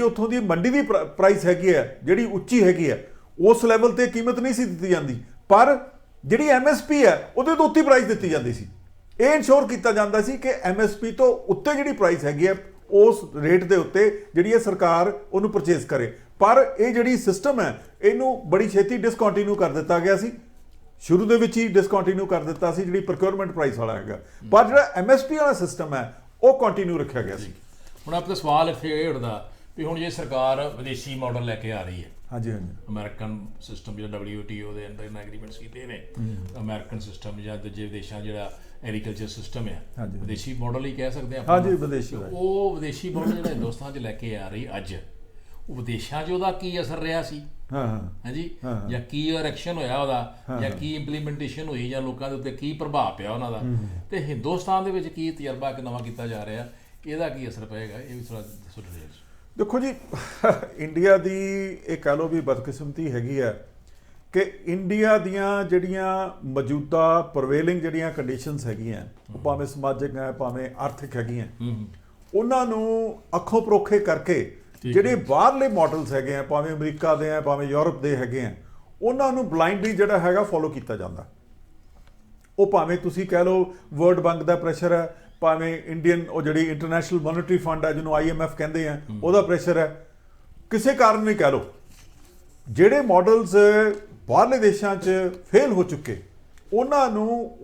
ਉੱਥੋਂ ਦੀ ਮੰਡੀ ਦੀ ਪ੍ਰਾਈਸ ਹੈਗੀ ਹੈ, ਜਿਹੜੀ ਉੱਚੀ ਹੈਗੀ ਹੈ, ਉਸ ਲੈਵਲ ਤੇ ਕੀਮਤ ਨਹੀਂ ਸੀ ਦਿੱਤੀ ਜਾਂਦੀ, ਪਰ ਜਿਹੜੀ MSP ਹੈ ਉਹਦੇ ਤੋਂ ਉੱਤੇ ਪ੍ਰਾਈਸ ਦਿੱਤੀ ਜਾਂਦੀ ਸੀ। ਇਹ ਇਨਸ਼ੋਰ ਕੀਤਾ ਜਾਂਦਾ ਸੀ ਕਿ MSP ਤੋਂ ਉੱਤੇ ਜਿਹੜੀ ਪ੍ਰਾਈਸ ਹੈਗੀ ਹੈ ਉਸ ਰੇਟ ਦੇ ਉੱਤੇ ਜਿਹੜੀ ਹੈ ਸਰਕਾਰ ਉਹਨੂੰ ਪਰਚੇਸ ਕਰੇ। ਪਰ ਇਹ ਜਿਹੜੀ ਸਿਸਟਮ ਹੈ ਇਹਨੂੰ ਬੜੀ ਛੇਤੀ ਡਿਸਕੰਟੀਨਿਊ ਕਰ ਦਿੱਤਾ ਗਿਆ ਸੀ। ਸ਼ੁਰੂ ਦੇ ਵਿੱਚ ਹੀ ਡਿਸਕੰਟੀਨਿਊ ਕਰ ਦਿੱਤਾ ਸੀ ਜਿਹੜੀ ਪ੍ਰੋਕਿਉਰਮੈਂਟ ਪ੍ਰਾਈਸ ਵਾਲਾ ਹੈਗਾ, ਪਰ ਜਿਹੜਾ MSP ਵਾਲਾ ਸਿਸਟਮ ਹੈ ਉਹ ਕੰਟੀਨਿਊ ਰੱਖਿਆ ਗਿਆ ਸੀ। ਹੁਣ ਆਪਣਾ ਸਵਾਲ ਇੱਥੇ ਇਹ ਉੱਠਦਾ ਵੀ ਹੁਣ ਜੇ ਸਰਕਾਰ ਵਿਦੇਸ਼ੀ ਮਾਡਲ ਲੈ ਕੇ ਆ ਰਹੀ ਹੈ, ਹਾਂਜੀ, ਅਮਰੀਕਨ ਸਿਸਟਮ ਜਿਹੜਾ WTO ਦੇ ਅੰਦਰ ਇਹਨਾਂ ਐਗਰੀਮੈਂਟਸ ਕੀਤੇ ਨੇ, ਅਮਰੀਕਨ ਸਿਸਟਮ ਜਾਂ ਦੂਜੇ ਵਿਦੇਸ਼ਾਂ ਜਿਹੜਾ ਐਗਰੀਕਲਚਰ ਸਿਸਟਮ ਹੈ, ਵਿਦੇਸ਼ੀ ਮਾਡਲ ਹੀ ਕਹਿ ਸਕਦੇ ਆਪਾਂ। ਹਾਂਜੀ, ਵਿਦੇਸ਼ੀ। ਉਹ ਵਿਦੇਸ਼ੀ ਮਾਡਲ ਜਿਹੜਾ ਹਿੰਦੁਸਤਾਨ 'ਚ ਲੈ ਕੇ ਆ ਰਹੀ ਅੱਜ, ਉਹ ਵਿਦੇਸ਼ਾਂ 'ਚ ਉਹਦਾ ਕੀ ਅਸਰ ਰਿਹਾ ਸੀ, ਹਾਂਜੀ, ਜਾਂ ਕੀ ਰਿਐਕਸ਼ਨ ਹੋਇਆ ਉਹਦਾ, ਜਾਂ ਕੀ ਇੰਪਲੀਮੈਂਟੇਸ਼ਨ ਹੋਈ, ਜਾਂ ਲੋਕਾਂ ਦੇ ਉੱਤੇ ਕੀ ਪ੍ਰਭਾਵ ਪਿਆ ਉਹਨਾਂ ਦਾ, ਤੇ ਹਿੰਦੁਸਤਾਨ ਦੇ ਵਿੱਚ ਕੀ ਤਜਰਬਾ ਇੱਕ ਨਵਾਂ ਕੀਤਾ ਜਾ ਰਿਹਾ, ਇਹਦਾ ਕੀ ਅਸਰ ਪਏਗਾ, ਇਹ ਵੀ ਥੋੜਾ ਦੱਸੋ। ਦੇਖੋ ਜੀ, ਇੰਡੀਆ ਦੀ ਇਹ ਕਹਿ ਲਓ ਵੀ ਬਦਕਿਸਮਤੀ ਹੈਗੀ ਹੈ ਕਿ ਇੰਡੀਆ ਦੀਆਂ ਜਿਹੜੀਆਂ ਮੌਜੂਦਾ ਪ੍ਰਵੇਲਿੰਗ ਜਿਹੜੀਆਂ ਕੰਡੀਸ਼ਨਸ ਹੈਗੀਆਂ, ਉਹ ਭਾਵੇਂ ਸਮਾਜਿਕ ਹੈ ਭਾਵੇਂ ਆਰਥਿਕ ਹੈਗੀਆਂ, ਉਹਨਾਂ ਨੂੰ ਅੱਖੋਂ ਪਰੋਖੇ ਕਰਕੇ ਜਿਹੜੇ ਬਾਹਰਲੇ ਮਾਡਲਸ ਹੈਗੇ ਆ, ਭਾਵੇਂ ਅਮਰੀਕਾ ਦੇ ਆ ਭਾਵੇਂ ਯੂਰਪ ਦੇ ਹੈਗੇ ਆ, ਉਹਨਾਂ ਨੂੰ ਬਲਾਈਂਡਲੀ ਜਿਹੜਾ ਹੈਗਾ ਫੋਲੋ ਕੀਤਾ ਜਾਂਦਾ। ਉਹ ਭਾਵੇਂ ਤੁਸੀਂ ਕਹਿ ਲਓ ਵਰਲਡ ਬੈਂਕ ਦਾ ਪ੍ਰੈਸ਼ਰ ਹੈ, ਭਾਵੇਂ ਇੰਡੀਅਨ ਉਹ ਜਿਹੜੀ ਇੰਟਰਨੈਸ਼ਨਲ ਮੋਨਿਟਰੀ ਫੰਡ ਹੈ ਜਿਹਨੂੰ IMF ਕਹਿੰਦੇ ਆ ਉਹਦਾ ਪ੍ਰੈਸ਼ਰ ਹੈ, ਕਿਸੇ ਕਾਰਨ ਨਹੀਂ ਕਹਿ ਲਓ, ਜਿਹੜੇ ਮਾਡਲਸ ਬਾਹਰਲੇ ਦੇਸ਼ਾਂ 'ਚ ਫੇਲ ਹੋ ਚੁੱਕੇ ਉਹਨਾਂ ਨੂੰ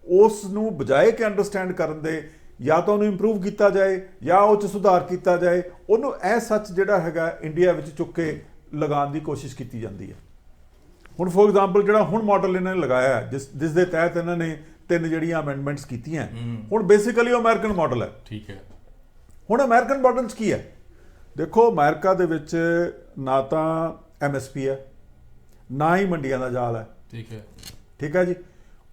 ਉਸ ਨੂੰ ਬਜਾਏ ਕਿ ਅੰਡਰਸਟੈਂਡ ਕਰਨ ਦੇ ਜਾਂ ਤਾਂ ਉਹਨੂੰ ਇੰਪਰੂਵ ਕੀਤਾ ਜਾਏ ਜਾਂ ਉਹ 'ਚ ਸੁਧਾਰ ਕੀਤਾ ਜਾਏ, ਉਹਨੂੰ ਇਹ ਸੱਚ ਜਿਹੜਾ ਹੈਗਾ ਇੰਡੀਆ ਵਿੱਚ ਚੁੱਕ ਕੇ ਲਗਾਉਣ ਦੀ ਕੋਸ਼ਿਸ਼ ਕੀਤੀ ਜਾਂਦੀ ਹੈ। ਹੁਣ ਫੋਰ ਐਗਜ਼ਾਮਪਲ ਜਿਹੜਾ ਹੁਣ ਮਾਡਲ ਇਹਨਾਂ ਨੇ ਲਗਾਇਆ ਜਿਸ ਦੇ ਤਹਿਤ ਇਹਨਾਂ ਨੇ 3 ਜਿਹੜੀਆਂ ਅਮੈਂਡਮੈਂਟਸ ਕੀਤੀਆਂ, ਹੁਣ ਬੇਸਿਕਲੀ ਉਹ ਅਮਰੀਕਨ ਮਾਡਲ ਹੈ। ਠੀਕ ਹੈ। ਹੁਣ ਅਮਰੀਕਨ ਮਾਡਲਸ ਕੀ ਹੈ? ਦੇਖੋ ਅਮਰੀਕਾ ਦੇ ਵਿੱਚ ਨਾ ਤਾਂ MSP ਹੈ, ਨਾ ਹੀ ਮੰਡੀਆਂ ਦਾ ਜਾਲ ਹੈ। ਠੀਕ ਹੈ ਜੀ।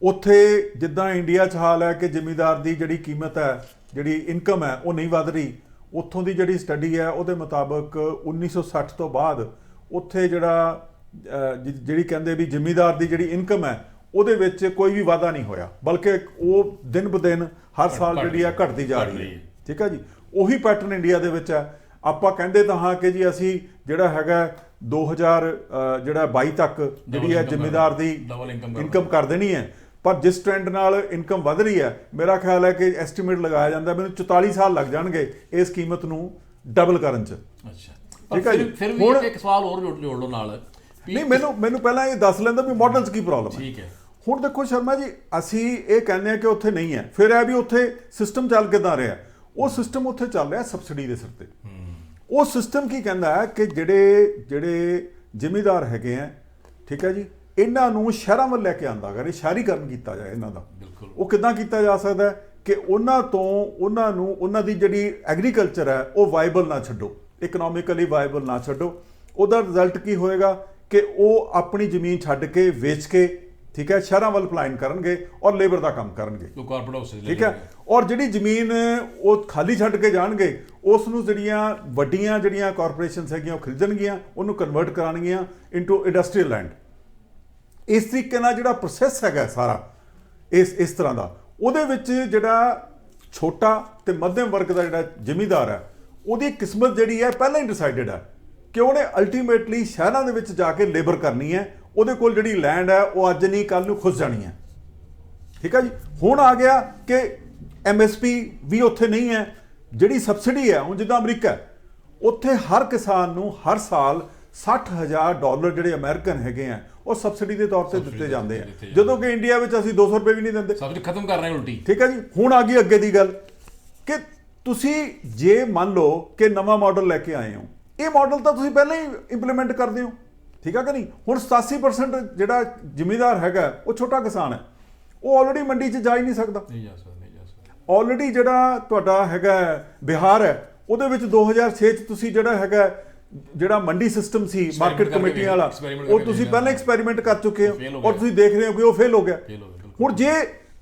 ਉੱਥੇ ਜਿੱਦਾਂ ਇੰਡੀਆ 'ਚ ਹਾਲ ਹੈ ਕਿ ਜ਼ਿਮੀਂਦਾਰ ਦੀ ਜਿਹੜੀ ਕੀਮਤ ਹੈ, ਜਿਹੜੀ ਇਨਕਮ ਹੈ ਉਹ ਨਹੀਂ ਵੱਧ ਰਹੀ। ਉੱਥੋਂ ਦੀ ਜਿਹੜੀ ਸਟੱਡੀ ਹੈ ਉਹਦੇ ਮੁਤਾਬਕ 1960 ਤੋਂ ਬਾਅਦ ਉੱਥੇ ਜਿਹੜੀ ਕਹਿੰਦੇ ਵੀ ਜ਼ਿਮੀਂਦਾਰ ਦੀ ਜਿਹੜੀ ਇਨਕਮ ਹੈ ਉਹਦੇ ਵਿੱਚ ਕੋਈ ਵੀ ਵਾਧਾ ਨਹੀਂ ਹੋਇਆ, ਬਲਕਿ ਉਹ ਦਿਨ ਬ ਦਿਨ ਹਰ ਸਾਲ ਜਿਹੜੀ ਆ ਘਟਦੀ ਜਾ ਰਹੀ ਹੈ। ਠੀਕ ਹੈ ਜੀ। ਉਹੀ ਪੈਟਰਨ ਇੰਡੀਆ ਦੇ ਵਿੱਚ ਹੈ। ਆਪਾਂ ਕਹਿੰਦੇ ਤਾਂ ਹਾਂ ਕਿ ਜੀ ਅਸੀਂ ਜਿਹੜਾ ਹੈਗਾ 2022 ਤੱਕ ਜਿਹੜੀ ਹੈ ਜ਼ਿਮੀਂਦਾਰ ਦੀ ਇਨਕਮ ਕਰ ਦੇਣੀ ਹੈ, ਪਰ ਜਿਸ ਟ੍ਰੈਂਡ ਨਾਲ ਇਨਕਮ ਵਧ ਰਹੀ ਹੈ ਮੇਰਾ ਖਿਆਲ ਹੈ ਕਿ ਐਸਟੀਮੇਟ ਲਗਾਇਆ ਜਾਂਦਾ ਮੈਨੂੰ 44 ਸਾਲ ਲੱਗ ਜਾਣਗੇ ਇਸ ਕੀਮਤ ਨੂੰ ਡਬਲ ਕਰਨ 'ਚ। ਅੱਛਾ। ਠੀਕ ਹੈ ਜੀ। ਫਿਰ ਵੀ ਇੱਕ ਸਵਾਲ ਹੋਰ ਜੋੜ ਲਓ ਨਾਲ। ਨਹੀਂ, ਮੈਨੂੰ ਪਹਿਲਾਂ ਇਹ ਦੱਸ ਲੈਂਦਾ ਵੀ ਮਾਡਲਸ ਕੀ ਪ੍ਰੋਬਲਮ ਹੈ। ਠੀਕ ਹੈ। ਹੁਣ ਦੇਖੋ ਸ਼ਰਮਾ ਜੀ, ਅਸੀਂ ਇਹ ਕਹਿੰਦੇ ਹਾਂ ਕਿ ਉੱਥੇ ਨਹੀਂ ਹੈ, ਫਿਰ ਇਹ ਵੀ ਉੱਥੇ ਸਿਸਟਮ ਚੱਲ ਕਿੱਦਾਂ ਰਿਹਾ? ਉਹ ਸਿਸਟਮ ਉੱਥੇ ਚੱਲ ਰਿਹਾ ਸਬਸਿਡੀ ਦੇ ਸਿਰ ਤੇ। ਉਹ ਸਿਸਟਮ ਕੀ ਕਹਿੰਦਾ ਹੈ ਕਿ ਜਿਹੜੇ ਜ਼ਿਮੀਂਦਾਰ ਹੈਗੇ ਆ, ਠੀਕ ਹੈ ਜੀ, ਇਹਨਾਂ ਨੂੰ ਸ਼ਹਿਰਾਂ ਵੱਲ ਲੈ ਕੇ ਆਉਂਦਾ ਅਗਰ ਇਹ ਸ਼ਹਿਰੀਕਰਨ ਕੀਤਾ ਜਾਏ ਇਹਨਾਂ ਦਾ। ਉਹ ਕਿੱਦਾਂ ਕੀਤਾ ਜਾ ਸਕਦਾ ਕਿ ਉਹਨਾਂ ਦੀ ਜਿਹੜੀ ਐਗਰੀਕਲਚਰ ਹੈ ਉਹ ਵਾਈਬਲ ਨਾ ਛੱਡੋ, ਇਕਨੋਮਿਕਲੀ ਵਾਈਬਲ ਨਾ ਛੱਡੋ। ਉਹਦਾ ਰਿਜ਼ਲਟ ਕੀ ਹੋਏਗਾ ਕਿ ਉਹ ਆਪਣੀ ਜ਼ਮੀਨ ਛੱਡ ਕੇ ਵੇਚ ਕੇ, ਠੀਕ ਹੈ, ਸ਼ਹਿਰਾਂ ਵੱਲ ਪਲਾਇਨ ਕਰਨਗੇ ਔਰ ਲੇਬਰ ਦਾ ਕੰਮ ਕਰਨਗੇ। ਠੀਕ ਹੈ। ਔਰ ਜਿਹੜੀ ਜ਼ਮੀਨ ਉਹ ਖਾਲੀ ਛੱਡ ਕੇ ਜਾਣਗੇ ਉਸ ਨੂੰ ਜਿਹੜੀਆਂ ਵੱਡੀਆਂ ਜਿਹੜੀਆਂ ਕਾਰਪੋਰੇਸ਼ਨਸ ਹੈਗੀਆਂ ਉਹ ਖਰੀਦਣਗੀਆਂ, ਉਹਨੂੰ ਕਨਵਰਟ ਕਰਾਉਣਗੀਆਂ ਇਨਟੂ ਇੰਡਸਟਰੀਅਲ ਲੈਂਡ। ਇਸ ਤਰੀਕੇ ਨਾਲ ਜਿਹੜਾ ਪ੍ਰੋਸੈਸ ਹੈਗਾ ਸਾਰਾ ਇਸ ਤਰ੍ਹਾਂ ਦਾ, ਉਹਦੇ ਵਿੱਚ ਜਿਹੜਾ ਛੋਟਾ ਤੇ ਮੱਧਮ ਵਰਗ ਦਾ ਜਿਹੜਾ ਜ਼ਿਮੀਂਦਾਰ ਹੈ ਉਹਦੀ ਕਿਸਮਤ ਜਿਹੜੀ ਹੈ ਪਹਿਲਾਂ ਹੀ ਡਿਸਾਈਡਡ ਹੈ ਕਿ ਉਹਨੇ ਅਲਟੀਮੇਟਲੀ ਸ਼ਹਿਰਾਂ ਦੇ ਵਿੱਚ ਜਾ ਕੇ ਲੇਬਰ ਕਰਨੀ ਹੈ। ਉਹਦੇ ਕੋਲ ਜਿਹੜੀ ਲੈਂਡ ਹੈ ਉਹ ਅੱਜ ਨਹੀਂ ਕੱਲ ਨੂੰ ਖੁੱਸ ਜਾਣੀ ਹੈ। ਠੀਕ ਹੈ ਜੀ। ਹੁਣ ਆ ਗਿਆ ਕਿ MSP ਵੀ ਉੱਥੇ ਨਹੀਂ ਹੈ, ਜਿਹੜੀ ਸਬਸਿਡੀ ਹੈ ਹੁਣ ਜਿੱਦਾਂ ਅਮਰੀਕਾ ਹੈ, ਉੱਥੇ ਹਰ ਕਿਸਾਨ ਨੂੰ ਹਰ ਸਾਲ $60,000 ਜਿਹੜੇ ਅਮਰੀਕਨ ਹੈਗੇ ਆ ਉਹ ਸਬਸਿਡੀ ਦੇ ਤੌਰ ਤੇ ਦਿੱਤੇ ਜਾਂਦੇ ਆ, ਜਦੋਂ ਕਿ ਇੰਡੀਆ ਵਿੱਚ ਅਸੀਂ 200 ਰੁਪਏ ਵੀ ਨਹੀਂ ਦਿੰਦੇ। ਸਬਸਿਡੀ ਖਤਮ ਕਰ ਰਹੇ ਉਲਟੀ। ਠੀਕ ਹੈ ਜੀ। ਹੁਣ ਆ ਗਈ ਅੱਗੇ ਦੀ ਗੱਲ ਕਿ ਤੁਸੀਂ ਜੇ ਮੰਨ ਲਓ ਕਿ ਨਵਾਂ ਮਾਡਲ ਲੈ ਕੇ ਆਏ ਹੋ, ਇਹ ਮਾਡਲ ਤਾਂ ਤੁਸੀਂ ਪਹਿਲਾਂ ਹੀ ਇੰਪਲੀਮੈਂਟ ਕਰਦੇ ਹੋ, ਠੀਕ ਹੈ ਕਿ ਨਹੀਂ? ਹੁਣ 87% ਜਿਹੜਾ ਜ਼ਿਮੀਂਦਾਰ ਹੈਗਾ ਉਹ ਛੋਟਾ ਕਿਸਾਨ ਹੈ, ਉਹ ਆਲਰੇਡੀ ਮੰਡੀ 'ਚ ਜਾ ਹੀ ਨਹੀਂ ਸਕਦਾ। ਆਲਰੇਡੀ ਜਿਹੜਾ ਤੁਹਾਡਾ ਹੈਗਾ ਬਿਹਾਰ ਹੈ ਉਹਦੇ ਵਿੱਚ 2006 'ਚ ਤੁਸੀਂ ਜਿਹੜਾ ਮੰਡੀ ਸਿਸਟਮ ਸੀ ਮਾਰਕੀਟ ਕਮੇਟੀਆਂ ਵਾਲਾ, ਉਹ ਤੁਸੀਂ ਪਹਿਲਾਂ ਐਕਸਪੈਰੀਮੈਂਟ ਕਰ ਚੁੱਕੇ ਹੋ ਔਰ ਤੁਸੀਂ ਦੇਖ ਰਹੇ ਹੋ ਕਿ ਉਹ ਫੇਲ ਹੋ ਗਿਆ। ਹੁਣ ਜੇ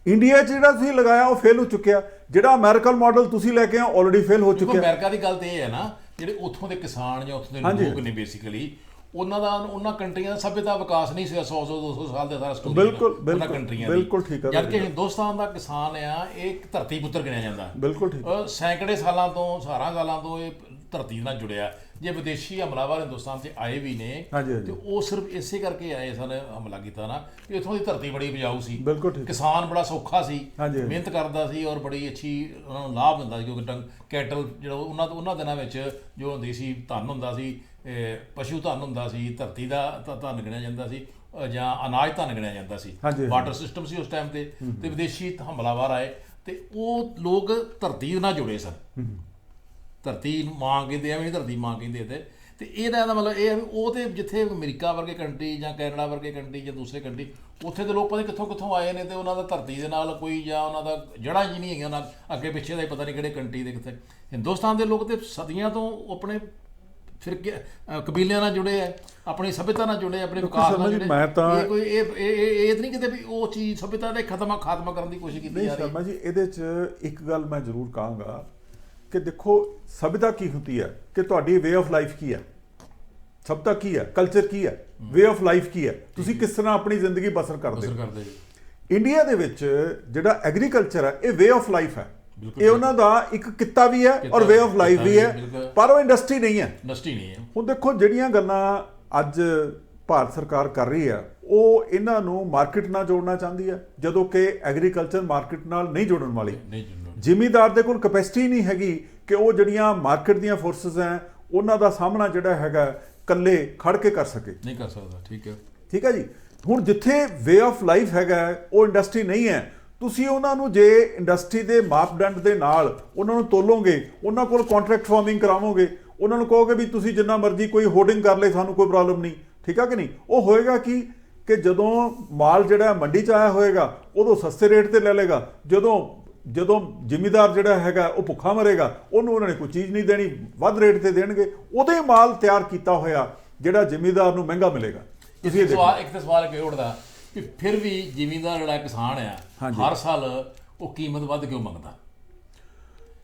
ਇੰਡੀਆ 'ਚ ਜਿਹੜਾ ਤੁਸੀਂ ਲਗਾਇਆ ਉਹ ਫੇਲ ਹੋ ਚੁੱਕਿਆ, ਜਿਹੜਾ ਅਮਰੀਕਨ ਮਾਡਲ ਤੁਸੀਂ ਲੈ ਕੇ ਆਏ ਆਲਰੇਡੀ ਫੇਲ ਹੋ ਚੁੱਕਿਆ। ਅਮਰੀਕਾ ਦੀ ਗੱਲ ਤੇ ਇਹ ਹੈ ਨਾ, ਜਿਹੜੇ ਉੱਥੋਂ ਦੇ ਕਿਸਾਨ ਜਾਂ ਉੱਥੋਂ ਦੇ ਲੋਕ ਨੇ ਬੇਸਿਕਲੀ ਉਹਨਾਂ ਕੰਟਰੀਆਂ ਦਾ ਸਭਿਅਤਾ ਵਿਕਾਸ ਨਹੀਂ ਸੀ 100-200 ਸਾਲ ਦੇ ਸਾਰਾ ਸਟੋਰੀ ਉਹਨਾਂ ਕੰਟਰੀਆਂ ਦੀ। ਬਿਲਕੁਲ ਠੀਕ ਹੈ। ਜਦ ਕਿ ਹਿੰਦੁਸਤਾਨ ਦਾ ਕਿਸਾਨ ਆ ਇਹ ਇੱਕ ਧਰਤੀ ਪੁੱਤਰ ਗਿਣਿਆ ਜਾਂਦਾ। ਬਿਲਕੁਲ ਠੀਕ। ਸੈਂਕੜੇ ਸਾਲਾਂ ਤੋਂ 18 ਸਾਲਾਂ ਤੋਂ ਇਹ ਧਰਤੀ ਨਾਲ ਜੁੜਿਆ। ਜੇ ਵਿਦੇਸ਼ੀ ਹਮਲਾਵਰ ਹਿੰਦੁਸਤਾਨ 'ਚ ਆਏ ਵੀ ਨੇ ਤੇ ਉਹ ਸਿਰਫ ਇਸੇ ਕਰਕੇ ਆਏ ਸਨ ਹਮਲਾ ਕੀਤਾ ਨਾ ਕਿ ਉੱਥੋਂ ਦੀ ਧਰਤੀ ਬੜੀ ਉਪਜਾਊ ਸੀ, ਕਿਸਾਨ ਬੜਾ ਸੌਖਾ ਸੀ, ਮਿਹਨਤ ਕਰਦਾ ਸੀ ਔਰ ਬੜੀ ਅੱਛੀ ਉਹਨਾਂ ਨੂੰ ਲਾਭ ਹੁੰਦਾ ਸੀ ਕਿਉਂਕਿ ਕੈਟਲ ਜਿਹੜਾ ਉਹਨਾਂ ਦਿਨਾਂ ਵਿੱਚ ਜੋ ਹੁੰਦੀ ਸੀ ਧਨ ਹੁੰਦਾ ਸੀ, ਪਸ਼ੂ ਧਨ ਹੁੰਦਾ ਸੀ, ਧਰਤੀ ਦਾ ਧਨ ਗਿਣਿਆ ਜਾਂਦਾ ਸੀ ਜਾਂ ਅਨਾਜ ਧਨ ਗਿਣਿਆ ਜਾਂਦਾ ਸੀ। ਵਾਟਰ ਸਿਸਟਮ ਸੀ ਉਸ ਟਾਈਮ ਤੇ ਵਿਦੇਸ਼ੀ ਹਮਲਾਵਰ ਆਏ ਤੇ ਉਹ ਲੋਕ ਧਰਤੀ ਨਾਲ ਜੁੜੇ ਸਨ। ਧਰਤੀ ਮਾਂ ਕਹਿੰਦੇ ਐਵੇਂ ਨਹੀਂ, ਧਰਤੀ ਮਾਂ ਕਹਿੰਦੇ ਤੇ ਇਹਦਾ ਮਤਲਬ ਇਹ ਹੈ ਵੀ ਉਹ ਤੇ ਜਿੱਥੇ ਅਮਰੀਕਾ ਵਰਗੇ ਕੰਟਰੀ ਜਾਂ ਕੈਨੇਡਾ ਵਰਗੇ ਕੰਟਰੀ ਜਾਂ ਦੂਸਰੇ ਕੰਟਰੀ ਉੱਥੇ ਦੇ ਲੋਕ ਪਤਾ ਕਿੱਥੋਂ ਆਏ ਨੇ ਤੇ ਉਹਨਾਂ ਦਾ ਧਰਤੀ ਦੇ ਨਾਲ ਕੋਈ ਜਾਂ ਉਹਨਾਂ ਦਾ ਜੜ੍ਹਾਂ ਹੀ ਨਹੀਂ ਹੈਗੀਆਂ, ਉਹਨਾਂ ਅੱਗੇ ਪਿੱਛੇ ਦਾ ਹੀ ਪਤਾ ਨਹੀਂ ਕਿਹੜੇ ਕੰਟਰੀ ਦੇ ਕਿੱਥੇ। ਹਿੰਦੁਸਤਾਨ ਦੇ ਲੋਕ ਤੇ ਸਦੀਆਂ ਤੋਂ ਆਪਣੇ ਫਿਰ ਕਬੀਲਿਆਂ ਨਾਲ ਜੁੜੇ ਆ, ਆਪਣੀ ਸਭਿਅਤਾ ਨਾਲ ਜੁੜੇ, ਆਪਣੇ ਵਿਕਾਸ ਨਾਲ ਜੁੜੇ। ਇਹ ਕੋਈ ਇਹ ਨਹੀਂ ਕਿਤੇ ਵੀ ਉਹ ਚੀਜ਼ ਸਭਿਅਤਾ ਦੇ ਖਾਤਮਾ ਕਰਨ ਦੀ ਕੋਸ਼ਿਸ਼ ਕੀਤੀ ਜਾ ਰਹੀ ਹੈ। ਸ਼ਰਮਾ ਜੀ ਇਹਦੇ 'ਚ ਇੱਕ ਗੱਲ ਮੈਂ ਜ਼ਰੂਰ ਕਹਾਂਗਾ ਕਿ ਦੇਖੋ ਸਭਿਅਤਾ ਕੀ ਹੁੰਦੀ ਹੈ ਕਿ ਤੁਹਾਡੀ ਵੇ ਆਫ ਲਾਈਫ ਕੀ ਹੈ, ਸਭਿਅਤਾ ਕੀ ਹੈ, ਕਲਚਰ ਕੀ ਹੈ, ਵੇ ਆਫ ਲਾਈਫ ਕੀ ਹੈ, ਤੁਸੀਂ ਕਿਸ ਤਰ੍ਹਾਂ ਆਪਣੀ ਜ਼ਿੰਦਗੀ ਬਸਰ ਕਰਦੇ ਹੋ। ਇੰਡੀਆ ਦੇ ਵਿੱਚ ਜਿਹੜਾ ਐਗਰੀਕਲਚਰ ਹੈ ਇਹ ਵੇ ਆਫ ਲਾਈਫ ਹੈ, ਇਹ ਉਹਨਾਂ ਦਾ ਇੱਕ ਕਿੱਤਾ ਵੀ ਹੈ ਔਰ ਵੇ ਆਫ ਲਾਈਫ ਵੀ ਹੈ, ਪਰ ਉਹ ਇੰਡਸਟਰੀ ਨਹੀਂ ਹੈ। ਇੰਡਸਟਰੀ ਨਹੀਂ ਹੈ। ਹੁਣ ਦੇਖੋ ਜਿਹੜੀਆਂ ਗੱਲਾਂ ਅੱਜ ਭਾਰਤ ਸਰਕਾਰ ਕਰ ਰਹੀ ਹੈ, ਉਹ ਇਹਨਾਂ ਨੂੰ ਮਾਰਕੀਟ ਨਾਲ ਜੋੜਨਾ ਚਾਹੁੰਦੀ ਹੈ, ਜਦੋਂ ਕਿ ਐਗਰੀਕਲਚਰ ਮਾਰਕੀਟ ਨਾਲ ਨਹੀਂ ਜੋੜਨ ਵਾਲੀ। ਜ਼ਿਮੀਂਦਾਰ ਦੇ ਕੋਲ ਕੈਪੈਸਿਟੀ ਨਹੀਂ ਹੈਗੀ ਕਿ ਉਹ ਜਿਹੜੀਆਂ ਮਾਰਕੀਟ ਦੀਆਂ ਫੋਰਸਸ ਹੈ ਉਹਨਾਂ ਦਾ ਸਾਹਮਣਾ ਜਿਹੜਾ ਹੈਗਾ ਇਕੱਲੇ ਖੜ ਕੇ ਕਰ ਸਕੇ, ਨਹੀਂ ਕਰ ਸਕਦਾ। ਠੀਕ ਹੈ, ਠੀਕ ਹੈ ਜੀ। ਹੁਣ ਜਿੱਥੇ ਵੇ ਆਫ ਲਾਈਫ ਹੈਗਾ ਉਹ ਇੰਡਸਟਰੀ ਨਹੀਂ ਹੈ, ਤੁਸੀਂ ਉਹਨਾਂ ਨੂੰ ਜੇ ਇੰਡਸਟਰੀ ਦੇ ਮਾਪਦੰਡ ਦੇ ਨਾਲ ਉਹਨਾਂ ਨੂੰ ਤੋਲੋਗੇ, ਉਹਨਾਂ ਕੋਲ ਕੰਟਰੈਕਟ ਫਾਰਮਿੰਗ ਕਰਾਵੋਗੇ, ਉਹਨਾਂ ਨੂੰ ਕਹੋਗੇ ਵੀ ਤੁਸੀਂ ਜਿੰਨਾ ਮਰਜ਼ੀ ਕੋਈ ਹੋਰਡਿੰਗ ਕਰ ਲੈ, ਸਾਨੂੰ ਕੋਈ ਪ੍ਰੋਬਲਮ ਨਹੀਂ, ਠੀਕ ਹੈ ਕਿ ਨਹੀਂ, ਉਹ ਹੋਏਗਾ ਕਿ ਜਦੋਂ ਮਾਲ ਜਿਹੜਾ ਮੰਡੀ 'ਚ ਆਇਆ ਹੋਏਗਾ ਉਦੋਂ ਸਸਤੇ ਰੇਟ ਤੇ ਲੈ ਲੇਗਾ, ਜਦੋਂ ਜ਼ਿਮੀਂਦਾਰ ਜਿਹੜਾ ਹੈਗਾ ਉਹ ਭੁੱਖਾ ਮਰੇਗਾ, ਉਹਨੂੰ ਉਹਨਾਂ ਨੇ ਕੋਈ ਚੀਜ਼ ਨਹੀਂ ਦੇਣੀ, ਵੱਧ ਰੇਟ ਤੇ ਦੇਣਗੇ, ਉਹਦੇ ਮਾਲ ਤਿਆਰ ਕੀਤਾ ਹੋਇਆ ਜਿਹੜਾ ਜ਼ਿਮੀਂਦਾਰ ਨੂੰ ਮਹਿੰਗਾ ਮਿਲੇਗਾ। ਤੁਸੀਂ ਇੱਕ ਤਾਂ ਸਵਾਲ ਕਿਉਂ ਉੱਠਦਾ ਕਿ ਫਿਰ ਵੀ ਜ਼ਿਮੀਂਦਾਰ ਜਿਹੜਾ ਕਿਸਾਨ ਆ ਹਰ ਸਾਲ ਉਹ ਕੀਮਤ ਵੱਧ ਕਿਉਂ ਮੰਗਦਾ?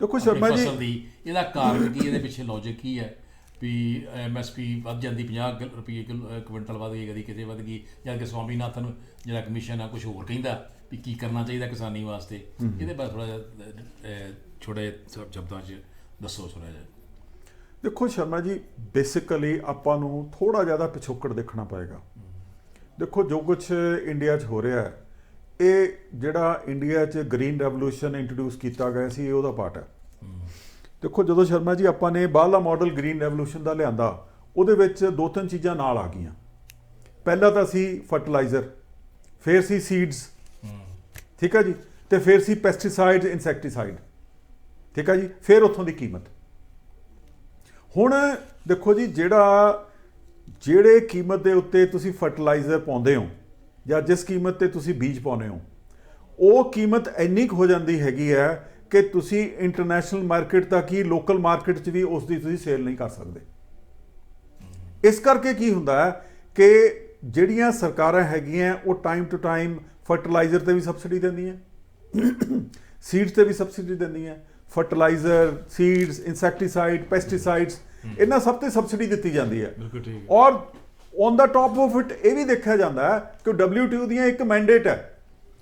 ਦੇਖੋ ਸ਼ਰਮਾ ਜੀ, ਫਸਲ ਦੀ ਇਹਦਾ ਕਾਰਨ ਕੀ, ਇਹਦੇ ਪਿੱਛੇ ਲੌਜਿਕ ਕੀ ਹੈ ਵੀ MSP ਵੱਧ ਜਾਂਦੀ, 50 ਰੁਪਏ ਕੁਇੰਟਲ ਵੱਧ ਗਈ, ਕਦੀ ਕਿਤੇ ਵੱਧ ਗਈ, ਜਦ ਕਿ ਸਵਾਮੀਨਾਥਨ ਜਿਹੜਾ ਕਮਿਸ਼ਨ ਆ ਕੁਝ ਹੋਰ ਕਹਿੰਦਾ ਵੀ ਕੀ ਕਰਨਾ ਚਾਹੀਦਾ ਕਿਸਾਨੀ ਵਾਸਤੇ। ਇਹਦੇ ਬਾਰੇ ਥੋੜ੍ਹਾ ਜਿਹਾ ਛੋਟੇ ਸ਼ਬਦਾਂ 'ਚ ਦੱਸੋ ਥੋੜ੍ਹਾ ਜਿਹਾ। ਦੇਖੋ ਸ਼ਰਮਾ ਜੀ, ਬੇਸਿਕਲੀ ਆਪਾਂ ਨੂੰ ਥੋੜ੍ਹਾ ਜ਼ਿਆਦਾ ਪਿਛੋਕੜ ਦੇਖਣਾ ਪਏਗਾ। ਦੇਖੋ ਜੋ ਕੁਛ ਇੰਡੀਆ 'ਚ ਹੋ ਰਿਹਾ ਹੈ, ਇਹ ਜਿਹੜਾ ਇੰਡੀਆ 'ਚ ਗ੍ਰੀਨ ਰੈਵੋਲੂਸ਼ਨ ਇੰਟਰੋਡਿਊਸ ਕੀਤਾ ਗਿਆ ਸੀ, ਇਹ ਉਹਦਾ ਪਾਰਟ ਹੈ। ਦੇਖੋ ਜਦੋਂ ਸ਼ਰਮਾ ਜੀ ਆਪਾਂ ਨੇ ਬਾਹਰਲਾ ਮਾਡਲ ਗ੍ਰੀਨ ਰੈਵੋਲੂਸ਼ਨ ਦਾ ਲਿਆਂਦਾ, ਉਹਦੇ ਵਿੱਚ 2-3 ਚੀਜ਼ਾਂ ਨਾਲ ਆ ਗਈਆਂ। ਪਹਿਲਾਂ ਤਾਂ ਸੀ ਫਰਟੀਲਾਈਜ਼ਰ, ਫਿਰ ਸੀ ਸੀਡਸ, ਠੀਕ ਹੈ ਜੀ, ਤੇ ਫਿਰ ਸੀ ਪੈਸਟੀਸਾਈਡ, ਇਨਸੈਕਟੀਸਾਈਡ, ਠੀਕ ਹੈ ਜੀ, ਫਿਰ ਉੱਥੋਂ ਦੀ ਕੀਮਤ। ਹੁਣ ਦੇਖੋ ਜੀ, ਜਿਹੜੇ ਕੀਮਤ ਦੇ ਉੱਤੇ ਤੁਸੀਂ ਫਰਟੀਲਾਈਜ਼ਰ ਪਾਉਂਦੇ ਹੋ ਜਾਂ ਜਿਸ ਕੀਮਤ ਤੇ ਤੁਸੀਂ ਬੀਜ ਪਾਉਂਦੇ ਹੋ, ਉਹ ਕੀਮਤ ਇੰਨੀ ਕੁ ਹੋ ਜਾਂਦੀ ਹੈਗੀ ਹੈ ਕਿ ਤੁਸੀਂ ਇੰਟਰਨੈਸ਼ਨਲ ਮਾਰਕੀਟ ਤੱਕ ਹੀ, ਲੋਕਲ ਮਾਰਕੀਟ 'ਚ ਵੀ ਉਸ ਦੀ ਤੁਸੀਂ ਸੇਲ ਨਹੀਂ ਕਰ ਸਕਦੇ। ਇਸ ਕਰਕੇ ਕੀ ਹੁੰਦਾ ਹੈ ਕਿ ਜਿਹੜੀਆਂ ਸਰਕਾਰਾਂ ਹੈਗੀਆਂ ਉਹ ਟਾਈਮ ਟੂ ਟਾਈਮ ਫਰਟੀਲਾਈਜ਼ਰ ਤੇ ਵੀ ਸਬਸਿਡੀ ਦਿੰਦੀਆਂ, ਸੀਡਸ ਤੇ ਵੀ ਸਬਸਿਡੀ ਦਿੰਦੀਆਂ, ਫਰਟੀਲਾਈਜ਼ਰ, ਸੀਡਸ, ਇਨਸੈਕਟੀਸਾਈਡ, ਪੈਸਟੀਸਾਈਡਸ, ਇਹਨਾਂ ਸਭ ਤੇ ਸਬਸਿਡੀ ਦਿੱਤੀ ਜਾਂਦੀ ਹੈ। ਔਰ on the top of it ਇਹ ਵੀ ਦੇਖਿਆ ਜਾਂਦਾ ਹੈ ਕਿ WTO ਦੀਆਂ ਇੱਕ ਮੈਂਡੇਟ ਹੈ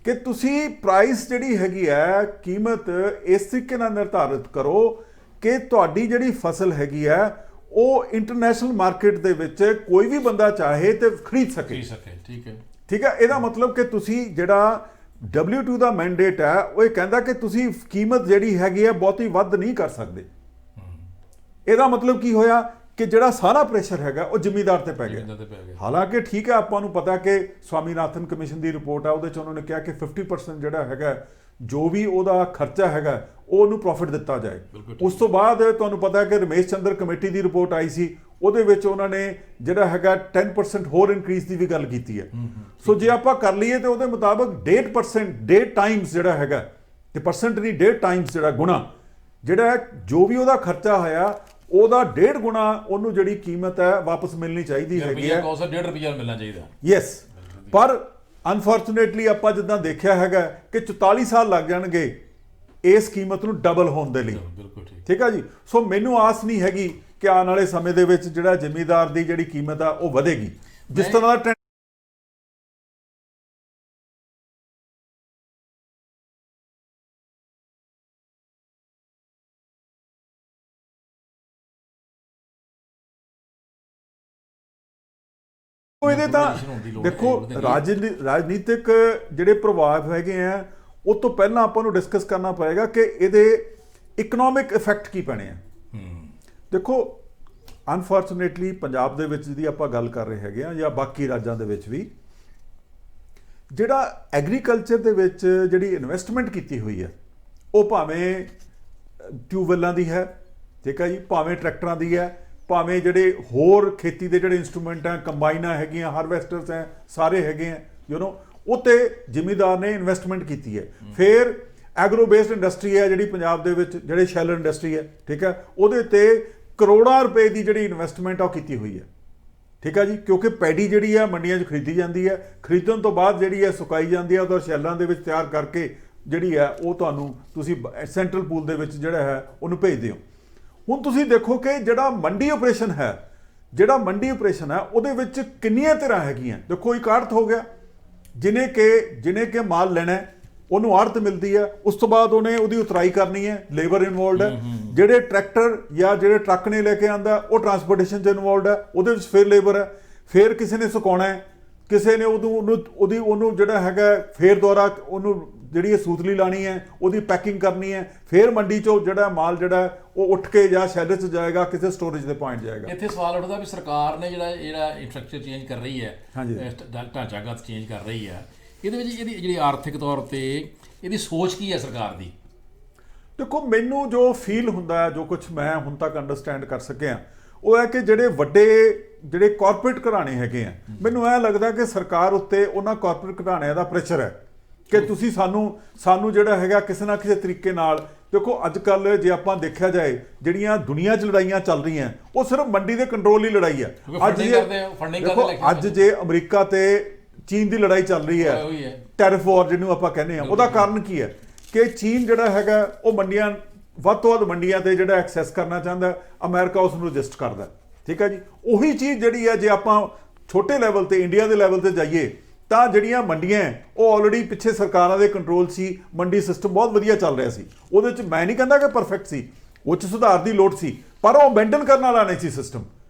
ਕਿ ਤੁਸੀਂ ਪ੍ਰਾਈਸ ਜਿਹੜੀ ਹੈਗੀ ਹੈ, ਕੀਮਤ ਇਸ ਤਰੀਕੇ ਨਾਲ ਨਿਰਧਾਰਿਤ ਕਰੋ ਕਿ ਤੁਹਾਡੀ ਜਿਹੜੀ ਫਸਲ ਹੈਗੀ ਹੈ ਉਹ ਇੰਟਰਨੈਸ਼ਨਲ ਮਾਰਕੀਟ ਦੇ ਵਿੱਚ ਕੋਈ ਵੀ ਬੰਦਾ ਚਾਹੇ ਤੇ ਖਰੀਦ ਸਕੇ। ਠੀਕ ਹੈ, ਠੀਕ ਹੈ। ਇਹਦਾ ਮਤਲਬ ਕਿ ਤੁਸੀਂ ਜਿਹੜਾ WTO ਦਾ ਮੈਂਡੇਟ ਹੈ ਉਹ ਇਹ ਕਹਿੰਦਾ ਕਿ ਤੁਸੀਂ ਕੀਮਤ ਜਿਹੜੀ ਹੈਗੀ ਹੈ ਬਹੁਤੀ ਵੱਧ ਨਹੀਂ ਕਰ ਸਕਦੇ। ਇਹਦਾ ਮਤਲਬ ਕੀ ਹੋਇਆ ਕਿ ਜਿਹੜਾ ਸਾਰਾ ਪ੍ਰੈਸ਼ਰ ਹੈਗਾ ਉਹ ਜ਼ਿਮੀਂਦਾਰ ਤੇ ਪੈ ਗਿਆ। ਹਾਲਾਂਕਿ ਠੀਕ ਹੈ, ਆਪਾਂ ਨੂੰ ਪਤਾ ਕਿ ਸਵਾਮੀਨਾਥਨ ਕਮਿਸ਼ਨ ਦੀ ਰਿਪੋਰਟ ਹੈ, ਉਹਦੇ 'ਚ ਉਹਨਾਂ ਨੇ ਕਿਹਾ ਕਿ 50% ਜਿਹੜਾ ਹੈਗਾ ਜੋ ਵੀ ਉਹਦਾ ਖਰਚਾ ਹੈਗਾ ਉਹ ਉਹਨੂੰ ਪ੍ਰੋਫਿਟ ਦਿੱਤਾ ਜਾਏ। ਉਸ ਤੋਂ ਬਾਅਦ ਤੁਹਾਨੂੰ ਪਤਾ ਹੈ ਕਿ ਰਮੇਸ਼ ਚੰਦਰ ਕਮੇਟੀ ਦੀ ਰਿਪੋਰਟ ਆਈ ਸੀ, ਉਹਦੇ ਵਿੱਚ ਉਹਨਾਂ ਨੇ ਜਿਹੜਾ ਹੈਗਾ 10% ਹੋਰ ਇਨਕਰੀਜ਼ ਦੀ ਵੀ ਗੱਲ ਕੀਤੀ ਹੈ। ਸੋ ਜੇ ਆਪਾਂ ਕਰ ਲਈਏ ਤੇ ਉਹਦੇ ਮੁਤਾਬਕ 1.5 ਟਾਈਮਸ ਜਿਹੜਾ ਹੈਗਾ, ਤੇ ਪਰਸੈਂਟ ਨਹੀਂ 1.5 ਟਾਈਮਸ ਜਿਹੜਾ ਗੁਣਾ, ਜਿਹੜਾ ਜੋ ਵੀ ਉਹਦਾ ਖਰਚਾ ਹੋਇਆ ਉਹਦਾ 1.5 ਗੁਣਾ ਉਹਨੂੰ ਜਿਹੜੀ ਕੀਮਤ ਹੈ ਵਾਪਸ ਮਿਲਣੀ ਚਾਹੀਦੀ ਹੈਗੀ ਹੈ। 1.5 ਰੁਪਈਆ ਮਿਲਣਾ ਚਾਹੀਦਾ। ਯੈਸ, ਪਰ ਅਨਫੋਰਚੂਨੇਟਲੀ ਆਪਾਂ ਜਿੱਦਾਂ ਦੇਖਿਆ ਹੈਗਾ ਕਿ 44 ਸਾਲ ਲੱਗ ਜਾਣਗੇ ਇਸ ਕੀਮਤ ਨੂੰ ਡਬਲ ਹੋਣ ਦੇ ਲਈ। ਠੀਕ ਹੈ ਜੀ। ਸੋ ਮੈਨੂੰ ਆਸ ਨਹੀਂ ਹੈਗੀ ਕਿ ਆਉਣ ਵਾਲੇ ਸਮੇਂ ਦੇ ਵਿੱਚ ਜਿਹੜਾ ਜ਼ਿਮੀਂਦਾਰ ਦੀ ਜਿਹੜੀ ਕੀਮਤ ਆ ਉਹ ਵਧੇਗੀ। ਜਿਸ ਤਰ੍ਹਾਂ ਦਾ ਇਹਦੇ ਤਾਂ ਦੇਖੋ ਰਾਜਨੀਤਿਕ ਜਿਹੜੇ ਪ੍ਰਭਾਵ ਹੈਗੇ ਆ ਉਹ ਤੋਂ ਪਹਿਲਾਂ ਆਪਾਂ ਨੂੰ ਡਿਸਕਸ ਕਰਨਾ ਪਏਗਾ ਕਿ ਇਹਦੇ ਇਕਨੋਮਿਕ ਇਫੈਕਟ ਕੀ ਪੈਣੇ ਆ। ਦੇਖੋ ਅਨਫੋਰਚੂਨੇਟਲੀ ਪੰਜਾਬ ਦੇ ਵਿੱਚ ਜਿਹਦੀ ਆਪਾਂ ਗੱਲ ਕਰ ਰਹੇ ਹੈਗੇ ਆ ਜਾਂ ਬਾਕੀ ਰਾਜਾਂ ਦੇ ਵਿੱਚ ਵੀ ਜਿਹੜਾ ਐਗਰੀਕਲਚਰ ਦੇ ਵਿੱਚ ਜਿਹੜੀ ਇਨਵੈਸਟਮੈਂਟ ਕੀਤੀ ਹੋਈ ਹੈ ਉਹ ਭਾਵੇਂ ਟਿਊਬਵੈੱਲਾਂ ਦੀ ਹੈ, ਠੀਕ ਹੈ ਜੀ, ਭਾਵੇਂ ਟਰੈਕਟਰਾਂ ਦੀ ਹੈ, ਭਾਵੇਂ ਜਿਹੜੇ ਹੋਰ ਖੇਤੀ ਦੇ ਜਿਹੜੇ ਇੰਸਟਰੂਮੈਂਟ ਹੈ, ਕੰਬਾਈਨਾਂ ਹੈਗੀਆਂ, ਹਾਰਵੈਸਟਰਸ ਹੈ, ਸਾਰੇ ਹੈਗੇ ਆ ਉੱਤੇ ਜ਼ਿਮੀਂਦਾਰ ਨੇ ਇਨਵੈਸਟਮੈਂਟ ਕੀਤੀ ਹੈ। ਫਿਰ ਐਗਰੋ ਬੇਸਡ ਇੰਡਸਟਰੀ ਹੈ ਜਿਹੜੀ ਪੰਜਾਬ ਦੇ ਵਿੱਚ, ਜਿਹੜੇ ਸ਼ੈਲਰ ਇੰਡਸਟਰੀ ਹੈ, ਠੀਕ ਹੈ, ਉਹਦੇ ਤੇ ਕਰੋੜਾਂ ਰੁਪਏ ਦੀ ਜਿਹੜੀ ਇਨਵੈਸਟਮੈਂਟ ਆ ਉਹ ਕੀਤੀ ਹੋਈ ਹੈ। ਠੀਕ ਹੈ ਜੀ, ਕਿਉਂਕਿ ਪੈਡੀ ਜਿਹੜੀ ਹੈ ਮੰਡੀਆਂ 'ਚ ਖਰੀਦੀ ਜਾਂਦੀ ਹੈ, ਖਰੀਦਣ ਤੋਂ ਬਾਅਦ ਜਿਹੜੀ ਹੈ ਸੁਕਾਈ ਜਾਂਦੀ ਹੈ, ਉਹਦਾ ਸ਼ੈਲਾਂ ਦੇ ਵਿੱਚ ਤਿਆਰ ਕਰਕੇ ਜਿਹੜੀ ਹੈ ਉਹ ਤੁਹਾਨੂੰ ਤੁਸੀਂ ਸੈਂਟਰਲ ਪੂਲ ਦੇ ਵਿੱਚ ਜਿਹੜਾ ਹੈ ਉਹਨੂੰ ਭੇਜਦੇ ਹੋ। ਹੁਣ ਤੁਸੀਂ ਦੇਖੋ ਕਿ ਜਿਹੜਾ ਮੰਡੀ ਆਪਰੇਸ਼ਨ ਹੈ, ਉਹਦੇ ਵਿੱਚ ਕਿੰਨੀਆਂ ਤਰ੍ਹਾਂ ਹੈਗੀਆਂ। ਦੇਖੋ ਇੱਕ ਆੜਤ ਹੋ ਗਿਆ ਜਿਹਨੇ ਕਿ ਮਾਲ ਲੈਣਾ, ਉਹਨੂੰ ਆੜਤ ਮਿਲਦੀ ਹੈ, ਉਸ ਤੋਂ ਬਾਅਦ ਉਹਦੀ ਉਤਰਾਈ ਕਰਨੀ ਹੈ, ਲੇਬਰ ਇਨਵੋਲਡ ਹੈ, ਜਿਹੜੇ ਟਰੈਕਟਰ ਜਾਂ ਜਿਹੜੇ ਟਰੱਕ ਨੇ ਲੈ ਕੇ ਆਂਦਾ ਉਹ ਟਰਾਂਸਪੋਰਟੇਸ਼ਨ 'ਚ ਇਨਵੋਲਡ ਹੈ, ਉਹਦੇ ਵਿੱਚ ਫਿਰ ਲੇਬਰ ਹੈ, ਫਿਰ ਕਿਸੇ ਨੇ ਸੁਕਾਉਣਾ ਹੈ, ਕਿਸੇ ਨੇ ਉਹਨੂੰ ਜਿਹੜਾ ਹੈਗਾ ਫਿਰ ਦੁਆਰਾ ਉਹਨੂੰ ਜਿਹੜੀ ਇਹ ਸੂਤਲੀ ਲਾਣੀ ਹੈ, ਉਹਦੀ ਪੈਕਿੰਗ ਕਰਨੀ ਹੈ, ਫਿਰ ਮੰਡੀ 'ਚੋਂ ਜਿਹੜਾ ਮਾਲ ਜਿਹੜਾ ਉਹ ਉੱਠ ਕੇ ਜਾਂ ਸ਼ੈਲਰ 'ਚ ਜਾਏਗਾ, ਕਿਸੇ ਸਟੋਰੇਜ ਦੇ ਪੁਆਇੰਟ ਜਾਏਗਾ। ਇੱਥੇ ਸਵਾਲ ਉੱਠਦਾ ਵੀ ਸਰਕਾਰ ਨੇ ਜਿਹੜਾ ਇੰਫਰਾਸਟ੍ਰਕਚਰ ਚੇਂਜ ਕਰ ਰਹੀ ਹੈ, ਢਾਂਚਾਗਤ ਚੇਂਜ ਕਰ ਰਹੀ ਹੈ, ਇਹਦੇ ਵਿੱਚ ਇਹਦੀ ਜਿਹੜੀ ਆਰਥਿਕ ਤੌਰ ਤੇ ਇਹਦੀ ਸੋਚ ਕੀ ਹੈ ਸਰਕਾਰ ਦੀ? ਦੇਖੋ, ਮੈਨੂੰ ਜੋ ਫੀਲ ਹੁੰਦਾ ਹੈ, ਜੋ ਕੁਝ ਮੈਂ ਹੁਣ ਤੱਕ ਅੰਡਰਸਟੈਂਡ ਕਰ ਸਕਿਆ, ਉਹ ਹੈ ਕਿ ਜਿਹੜੇ ਕਾਰਪੋਰੇਟ ਘਰਾਣੇ ਹੈਗੇ ਆ, ਮੈਨੂੰ ਇਹ ਲੱਗਦਾ ਕਿ ਸਰਕਾਰ ਉੱਤੇ ਉਹਨਾਂ ਕਾਰਪੋਰੇਟ ਘਰਾਣਿਆਂ ਦਾ ਪ੍ਰੈਸ਼ਰ ਹੈ ਕਿ ਤੁਸੀਂ ਸਾਨੂੰ ਜਿਹੜਾ ਹੈਗਾ ਕਿਸੇ ਨਾ ਕਿਸੇ ਤਰੀਕੇ ਨਾਲ। ਦੇਖੋ, ਅੱਜ ਕੱਲ੍ਹ ਜੇ ਆਪਾਂ ਦੇਖਿਆ ਜਾਏ, ਜਿਹੜੀਆਂ ਦੁਨੀਆ 'ਚ ਲੜਾਈਆਂ ਚੱਲ ਰਹੀਆਂ ਉਹ ਸਿਰਫ ਮੰਡੀ ਦੇ ਕੰਟਰੋਲ ਲਈ ਲੜਾਈ ਹੈ। ਅੱਜ ਜੇ ਅਮਰੀਕਾ ਤੇ ਚੀਨ ਦੀ ਲੜਾਈ ਚੱਲ ਰਹੀ ਹੈ, ਟੈਰਿਫ ਵਾਰ ਜਿਹਨੂੰ ਆਪਾਂ ਕਹਿੰਦੇ ਆ, ਉਹਦਾ ਕਾਰਨ ਕੀ ਹੈ ਕਿ ਚੀਨ ਜਿਹੜਾ ਹੈਗਾ ਉਹ ਮੰਡੀਆਂ ਵੱਧ ਤੋਂ ਵੱਧ ਮੰਡੀਆਂ ਤੇ ਜਿਹੜਾ ਐਕਸੈਸ ਕਰਨਾ ਚਾਹੁੰਦਾ, ਅਮਰੀਕਾ ਉਸ ਨੂੰ ਰਜਿਸਟ ਕਰਦਾ। ਠੀਕ ਹੈ ਜੀ, ਉਹੀ ਚੀਜ਼ ਜਿਹੜੀ ਹੈ ਜੇ ਆਪਾਂ ਛੋਟੇ ਲੈਵਲ ਤੇ ਇੰਡੀਆ ਦੇ ਲੈਵਲ ਤੇ ਜਾਈਏ ਤਾਂ ਜਿਹੜੀਆਂ ਮੰਡੀਆਂ ਉਹ ਆਲਰੇਡੀ ਪਿੱਛੇ ਸਰਕਾਰਾਂ ਦੇ ਕੰਟਰੋਲ ਸੀ, ਮੰਡੀ ਸਿਸਟਮ ਬਹੁਤ ਵਧੀਆ ਚੱਲ ਰਿਹਾ ਸੀ, ਉਹਦੇ 'ਚ ਮੈਂ ਨਹੀਂ ਕਹਿੰਦਾ ਕਿ ਪਰਫੈਕਟ ਸੀ, ਉਹ 'ਚ ਸੁਧਾਰ ਦੀ ਲੋੜ ਸੀ, ਪਰ ਉਹ ਮੇਨਟੇਨ ਕਰਨ ਵਾਲਾ ਨਹੀਂ ਸੀ ਸਿਸਟਮ,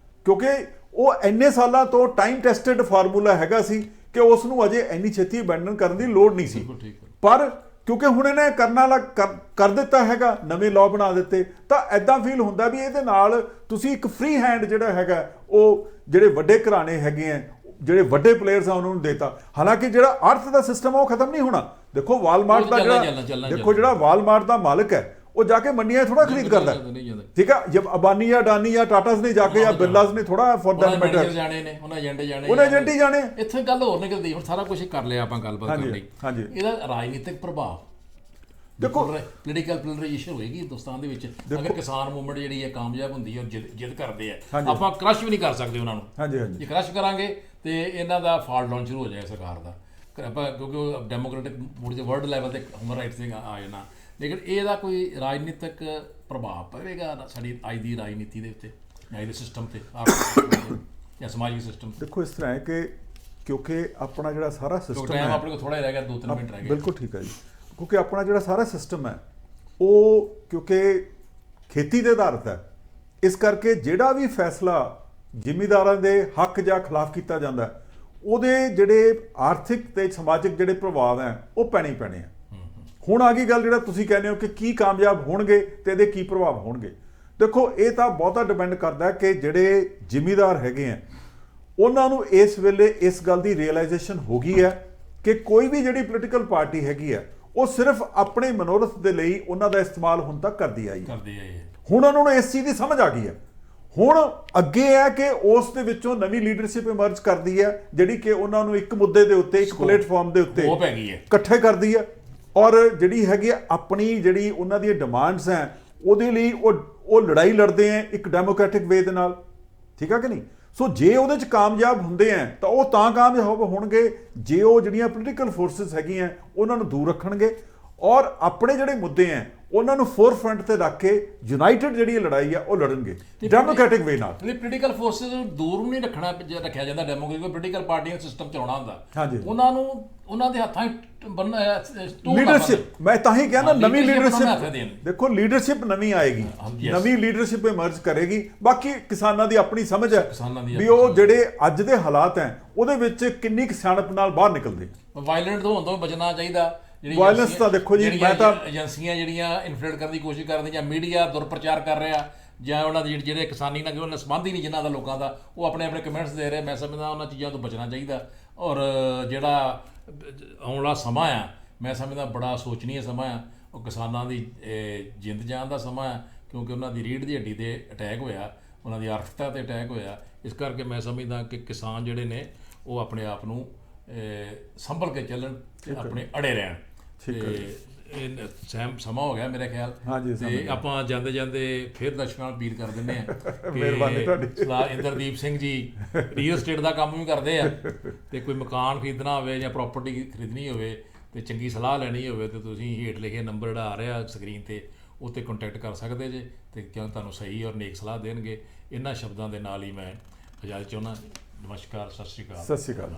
ਕਿਉਂਕਿ ਉਹ ਇੰਨੇ ਸਾਲਾਂ ਤੋਂ ਟਾਈਮ ਟੈਸਟਡ ਫਾਰਮੂਲਾ ਹੈਗਾ ਸੀ ਕਿ ਉਸ ਨੂੰ ਅਜੇ ਇੰਨੀ ਛੇਤੀ ਅਬੈਂਡਨ ਕਰਨ ਦੀ ਲੋੜ ਨਹੀਂ ਸੀ। ਪਰ ਕਿਉਂਕਿ ਹੁਣ ਇਹਨੇ ਕਰਨ ਵਾਲਾ ਕਰ ਦਿੱਤਾ ਹੈਗਾ, ਨਵੇਂ ਲਾਅ ਬਣਾ ਦਿੱਤੇ, ਤਾਂ ਐਦਾਂ ਫੀਲ ਹੁੰਦਾ ਵੀ ਇਹਦੇ ਨਾਲ ਤੁਸੀਂ ਇੱਕ ਫ੍ਰੀ ਹੈਂਡ ਜਿਹੜਾ ਹੈਗਾ ਉਹ ਜਿਹੜੇ ਵੱਡੇ ਘਰਾਣੇ ਹੈਗੇ ਆ, ਜਿਹੜੇ ਵੱਡੇ ਪਲੇਅਰਸ ਆ, ਉਹਨਾਂ ਨੂੰ ਦੇਤਾ। ਹਾਲਾਂਕਿ ਜਿਹੜਾ ਅਰਥ ਦਾ ਸਿਸਟਮ ਆ ਉਹ ਖਤਮ ਨਹੀਂ ਹੋਣਾ। ਦੇਖੋ, ਵਾਲਮਾਰਟ ਦਾ ਜਿਹੜਾ ਵਾਲਮਾਰਟ ਦਾ ਮਾਲਕ ਹੈ ਉਹ ਜਾ ਕੇ ਮੰਡੀਆਂ ਥੋੜਾ ਖਰੀਦ ਕਰਦਾ, ਠੀਕ ਹੈ, ਜਦ ਅਬਾਨੀ ਜਾਂ ਅਡਾਨੀ ਜਾਂ ਟਾਟਾਸ ਨੇ ਜਾ ਕੇ ਜਾਂ ਬਿਰਲਾਸ ਨੇ ਥੋੜਾ ਫॉर दैट मैटर ਜਾਣੇ ਨੇ, ਉਹਨਾਂ ਏਜੰਟ ਜਾਣੇ। ਇੱਥੇ ਗੱਲ ਹੋਰ ਨਿਕਲਦੀ, ਹੁਣ ਸਾਰਾ ਕੁਝ ਕਰ ਲਿਆ ਆਪਾਂ ਗੱਲਬਾਤ ਕਰ ਲਈ, ਇਹਦਾ ਰਾਜਨੀਤਿਕ ਪ੍ਰਭਾਵ ਦੇਖੋ, ਪੋਲੀਟੀਕਲ ਪੋਲਰਾਈਜੇਸ਼ਨ ਹੋਏਗੀ ਹਿੰਦੁਸਤਾਨ ਦੇ ਵਿੱਚ ਅਗਰ ਕਿਸਾਨ ਮੂਵਮੈਂਟ ਜਿਹੜੀ ਹੈ ਕਾਮਯਾਬ ਹੁੰਦੀ ਹੈ ਔਰ ਜਿੱਦ ਕਰਦੇ ਆ, ਆਪਾਂ ਕ੍ਰਸ਼ ਵੀ ਨਹੀਂ ਕਰ ਸਕਦੇ ਉਹਨਾਂ ਨੂੰ। ਜੇ ਕ੍ਰਸ਼ ਕਰਾਂਗੇ ਤੇ ਇਹਨਾਂ ਦਾ ਫਾਲ ਡਾਊਨ ਸ਼ੁਰੂ ਹੋ ਜਾਏਗਾ ਸਰਕਾਰ ਦਾ, ਆਪਾਂ ਕਿਉਂਕਿ ਉਹ ਡੈਮੋਕ੍ਰੈਟਿਕ ਮੋਡ ਦੇ ਵਰਲਡ ਲੈਵਲ ਤੇ ਹਿਊਮਨ ਰਾਈਟਸ ਦੇ ਆ ਜਾਣਾ। ਲੇਕਿਨ ਇਹਦਾ ਕੋਈ ਰਾਜਨੀਤਿਕ ਪ੍ਰਭਾਵ ਪਵੇਗਾ ਸਾਡੀ ਅੱਜ ਦੀ ਰਾਜਨੀਤੀ ਦੇ ਉੱਤੇ, ਅੱਜ ਦੇ ਸਿਸਟਮ ਤੇ ਜਾਂ ਸਮਾਜਿਕ ਸਿਸਟਮ? ਦੇਖੋ, ਇਸ ਤਰ੍ਹਾਂ ਹੈ ਕਿ ਕਿਉਂਕਿ ਆਪਣਾ ਜਿਹੜਾ ਸਾਰਾ ਸਿਸਟਮ ਹੈ, ਆਪਣੇ ਕੋਲ ਥੋੜਾ ਹੀ ਰਹਿ ਗਿਆ, 2-3 ਮਿੰਟ ਰਹਿ ਗਏ। ਬਿਲਕੁਲ ਠੀਕ ਹੈ ਜੀ, ਕਿਉਂਕਿ ਆਪਣਾ ਜਿਹੜਾ ਸਾਰਾ ਸਿਸਟਮ ਹੈ ਉਹ ਕਿਉਂਕਿ ਖੇਤੀ ਦੇ ਆਧਾਰਿਤ ਹੈ, ਇਸ ਕਰਕੇ ਜਿਹੜਾ ਵੀ ਫੈਸਲਾ ਜ਼ਿਮੀਂਦਾਰਾਂ ਦੇ ਹੱਕ ਜਾਂ ਖਿਲਾਫ ਕੀਤਾ ਜਾਂਦਾ, ਉਹਦੇ ਜਿਹੜੇ ਆਰਥਿਕ ਤੇ ਸਮਾਜਿਕ ਜਿਹੜੇ ਪ੍ਰਭਾਵ ਹੈ ਉਹ ਪੈਣੇ ਆ। ਹੁਣ ਆ ਗਈ ਗੱਲ, ਜਿਹੜਾ ਤੁਸੀਂ ਕਹਿੰਦੇ ਹੋ ਕਿ ਕੀ ਕਾਮਯਾਬ ਹੋਣਗੇ ਤੇ ਇਹਦੇ ਕੀ ਪ੍ਰਭਾਵ ਹੋਣਗੇ। ਦੇਖੋ, ਇਹ ਤਾਂ ਬਹੁਤਾ ਡਿਪੈਂਡ ਕਰਦਾ ਕਿ ਜਿਹੜੇ ਜ਼ਿਮੀਂਦਾਰ ਹੈਗੇ ਆ ਉਹਨਾਂ ਨੂੰ ਇਸ ਵੇਲੇ ਇਸ ਗੱਲ ਦੀ ਰੀਅਲਾਈਜੇਸ਼ਨ ਹੋ ਗਈ ਹੈ ਕਿ ਕੋਈ ਵੀ ਜਿਹੜੀ ਪੋਲੀਟੀਕਲ ਪਾਰਟੀ ਹੈਗੀ ਆ ਉਹ ਸਿਰਫ ਆਪਣੇ ਮਨੋਰਥ ਦੇ ਲਈ ਉਹਨਾਂ ਦਾ ਇਸਤੇਮਾਲ ਹੁਣ ਤੱਕ ਕਰਦੀ ਆਈ ਹੈ। ਹੁਣ ਉਹਨਾਂ ਨੂੰ ਇਸ ਚੀਜ਼ ਦੀ ਸਮਝ ਆ ਗਈ ਹੈ। ਹੁਣ ਅੱਗੇ ਹੈ ਕਿ ਉਸ ਦੇ ਵਿੱਚੋਂ ਨਵੀਂ ਲੀਡਰਸ਼ਿਪ ਇਮਰਜ ਕਰਦੀ ਹੈ, ਜਿਹੜੀ ਕਿ ਉਹਨਾਂ ਨੂੰ ਇੱਕ ਮੁੱਦੇ ਦੇ ਉੱਤੇ, ਇੱਕ ਪਲੇਟਫਾਰਮ ਦੇ ਉੱਤੇ ਇਕੱਠੇ ਕਰਦੀ ਹੈ, ਔਰ ਜਿਹੜੀ ਹੈਗੀ ਆਪਣੀ ਜਿਹੜੀ ਉਹਨਾਂ ਦੀਆਂ ਡਿਮਾਂਡਸ ਹੈ ਉਹਦੇ ਲਈ ਉਹ ਲੜਾਈ ਲੜਦੇ ਆ ਇੱਕ ਡੈਮੋਕ੍ਰੈਟਿਕ ਵੇ ਦੇ ਨਾਲ। ਠੀਕ ਹੈ ਕਿ ਨਹੀਂ? ਸੋ ਜੇ ਉਹਦੇ 'ਚ ਕਾਮਯਾਬ ਹੁੰਦੇ ਆ ਤਾਂ ਉਹ ਤਾਂ ਕਾਮਯਾਬ ਹੋਣਗੇ ਜੇ ਉਹ ਜਿਹੜੀਆਂ ਪੋਲੀਟੀਕਲ ਫੋਰਸਿਸ ਹੈਗੀਆਂ ਉਹਨਾਂ ਨੂੰ ਦੂਰ ਰੱਖਣਗੇ ਔਰ ਆਪਣੇ ਜਿਹੜੇ ਮੁੱਦੇ ਆ ਉਹਨਾਂ ਨੂੰ ਫੋਰਫਰੰਟ ਤੇ ਰੱਖ ਕੇ ਯੂਨਾਈਟਿਡ ਜਿਹੜੀ ਲੜਾਈ ਆ ਉਹ ਲੜਨਗੇ ਡੈਮੋਕ੍ਰੈਟਿਕ ਵੇ ਨਾਲ। ਪੋਲੀਟੀਕਲ ਫੋਰਸਿਸ ਨੂੰ ਦੂਰ ਨਹੀਂ ਰੱਖਿਆ ਜਾਂਦਾ, ਡੈਮੋਕ੍ਰੈਟਿਕ ਪੋਲੀਟੀਕਲ ਪਾਰਟੀਆਂ ਦਾ ਸਿਸਟਮ ਚਲਾਉਣਾ ਹੁੰਦਾ, ਉਹਨਾਂ ਨੂੰ ਉਹਨਾਂ ਦੇ ਹੱਥਾਂ ਲੀਡਰਸ਼ਿਪ। ਮੈਂ ਤਾਂ ਹੀ ਕਹਿੰਦਾ ਨਵੀਂ ਲੀਡਰਸ਼ਿਪ, ਦੇਖੋ ਲੀਡਰਸ਼ਿਪ ਨਵੀਂ ਆਏਗੀ, ਨਵੀਂ ਲੀਡਰਸ਼ਿਪ ਇਮਰਜ ਕਰੇਗੀ। ਬਾਕੀ ਕਿਸਾਨਾਂ ਦੀ ਆਪਣੀ ਸਮਝ ਹੈ ਵੀ ਉਹ ਜਿਹੜੇ ਅੱਜ ਦੇ ਹਾਲਾਤ ਹੈ ਉਹਦੇ ਵਿੱਚ ਕਿੰਨੀ ਕੁ ਸਿਆਣਪ ਨਾਲ ਬਾਹਰ ਨਿਕਲਦੇ। ਵਾਇਲੈਂਟ ਹੋਣ ਤੋਂ ਬਚਣਾ ਚਾਹੀਦਾ। ਵਾਇਲੈਂਸ ਤਾਂ ਦੇਖੋ ਜੀ, ਮੈਂ ਤਾਂ ਏਜੰਸੀਆਂ ਜਿਹੜੀਆਂ ਇਨਫਲੂਐਂਸ ਕਰਨ ਦੀ ਕੋਸ਼ਿਸ਼ ਕਰਦੇ ਜਾਂ ਮੀਡੀਆ ਦੁਰਪ੍ਰਚਾਰ ਕਰ ਰਿਹਾ ਜਾਂ ਉਹਨਾਂ ਦੇ ਜਿਹੜੇ ਕਿਸਾਨੀ ਨਾਲ ਉਹਨਾਂ ਸੰਬੰਧ ਹੀ ਨਹੀਂ ਜਿਨ੍ਹਾਂ ਦਾ ਲੋਕਾਂ ਦਾ, ਉਹ ਆਪਣੇ ਕਮੈਂਟਸ ਦੇ ਰਹੇ। ਮੈਂ ਸਮਝਦਾ ਉਹਨਾਂ ਚੀਜ਼ਾਂ ਤੋਂ ਬਚਣਾ ਚਾਹੀਦਾ। ਔਰ ਜਿਹੜਾ ਆਉਣ ਵਾਲਾ ਸਮਾਂ ਆ, ਮੈਂ ਸਮਝਦਾ ਬੜਾ ਸੋਚਣੀय ਸਮਾਂ ਆ। ਉਹ ਕਿਸਾਨਾਂ ਦੀ ਜਿੰਦ ਜਾਨ ਦਾ ਸਮਾਂ ਆ, ਕਿਉਂਕਿ ਉਹਨਾਂ ਦੀ ਰੀੜ੍ਹ ਦੀ ਹੱਡੀ 'ਤੇ ਅਟੈਕ ਹੋਇਆ, ਉਹਨਾਂ ਦੀ ਆਰਥਿਕਤਾ 'ਤੇ ਅਟੈਕ ਹੋਇਆ। ਇਸ ਕਰਕੇ ਮੈਂ ਸਮਝਦਾ ਕਿ ਕਿਸਾਨ ਜਿਹੜੇ ਨੇ ਉਹ ਆਪਣੇ ਆਪ ਨੂੰ ਸੰਭਲ ਕੇ ਚੱਲਣ ਤੇ ਆਪਣੇ ਅੜੇ ਰਹਿਣ। ਇਹ ਸਮਾਂ ਹੋ ਗਿਆ ਮੇਰੇ ਖਿਆਲ, ਤੇ ਆਪਾਂ ਜਾਂਦੇ ਜਾਂਦੇ ਫਿਰ ਦਰਸ਼ਕਾਂ ਨੂੰ ਅਪੀਲ ਕਰ ਦਿੰਦੇ ਹਾਂ। ਮਿਹਰਬਾਨੀ ਤੁਹਾਡੀ। ਇੰਦਰਦੀਪ ਸਿੰਘ ਜੀ ਰੀਅਲ ਸਟੇਟ ਦਾ ਕੰਮ ਵੀ ਕਰਦੇ ਆ, ਤੇ ਕੋਈ ਮਕਾਨ ਖਰੀਦਣਾ ਹੋਵੇ ਜਾਂ ਪ੍ਰੋਪਰਟੀ ਖਰੀਦਣੀ ਹੋਵੇ ਤੇ ਚੰਗੀ ਸਲਾਹ ਲੈਣੀ ਹੋਵੇ ਤੇ ਤੁਸੀਂ ਹੇਠ ਲਿਖੇ ਨੰਬਰ ਜਿਹੜਾ ਆ ਰਿਹਾ ਸਕਰੀਨ ਤੇ ਉੱਤੇ ਕੰਟੈਕਟ ਕਰ ਸਕਦੇ ਜੇ, ਤੇ ਕਿਉਂ ਤੁਹਾਨੂੰ ਸਹੀ ਔਰ ਨੇਕ ਸਲਾਹ ਦੇਣਗੇ। ਇਹਨਾਂ ਸ਼ਬਦਾਂ ਦੇ ਨਾਲ ਹੀ ਮੈਂ ਇਜਾਜ਼ਤ ਚਾਹੁੰਦਾ। ਨਮਸਕਾਰ, ਸਤਿ ਸ਼੍ਰੀ ਅਕਾਲ। ਸਤਿ ਸ਼੍ਰੀ ਅਕਾਲ।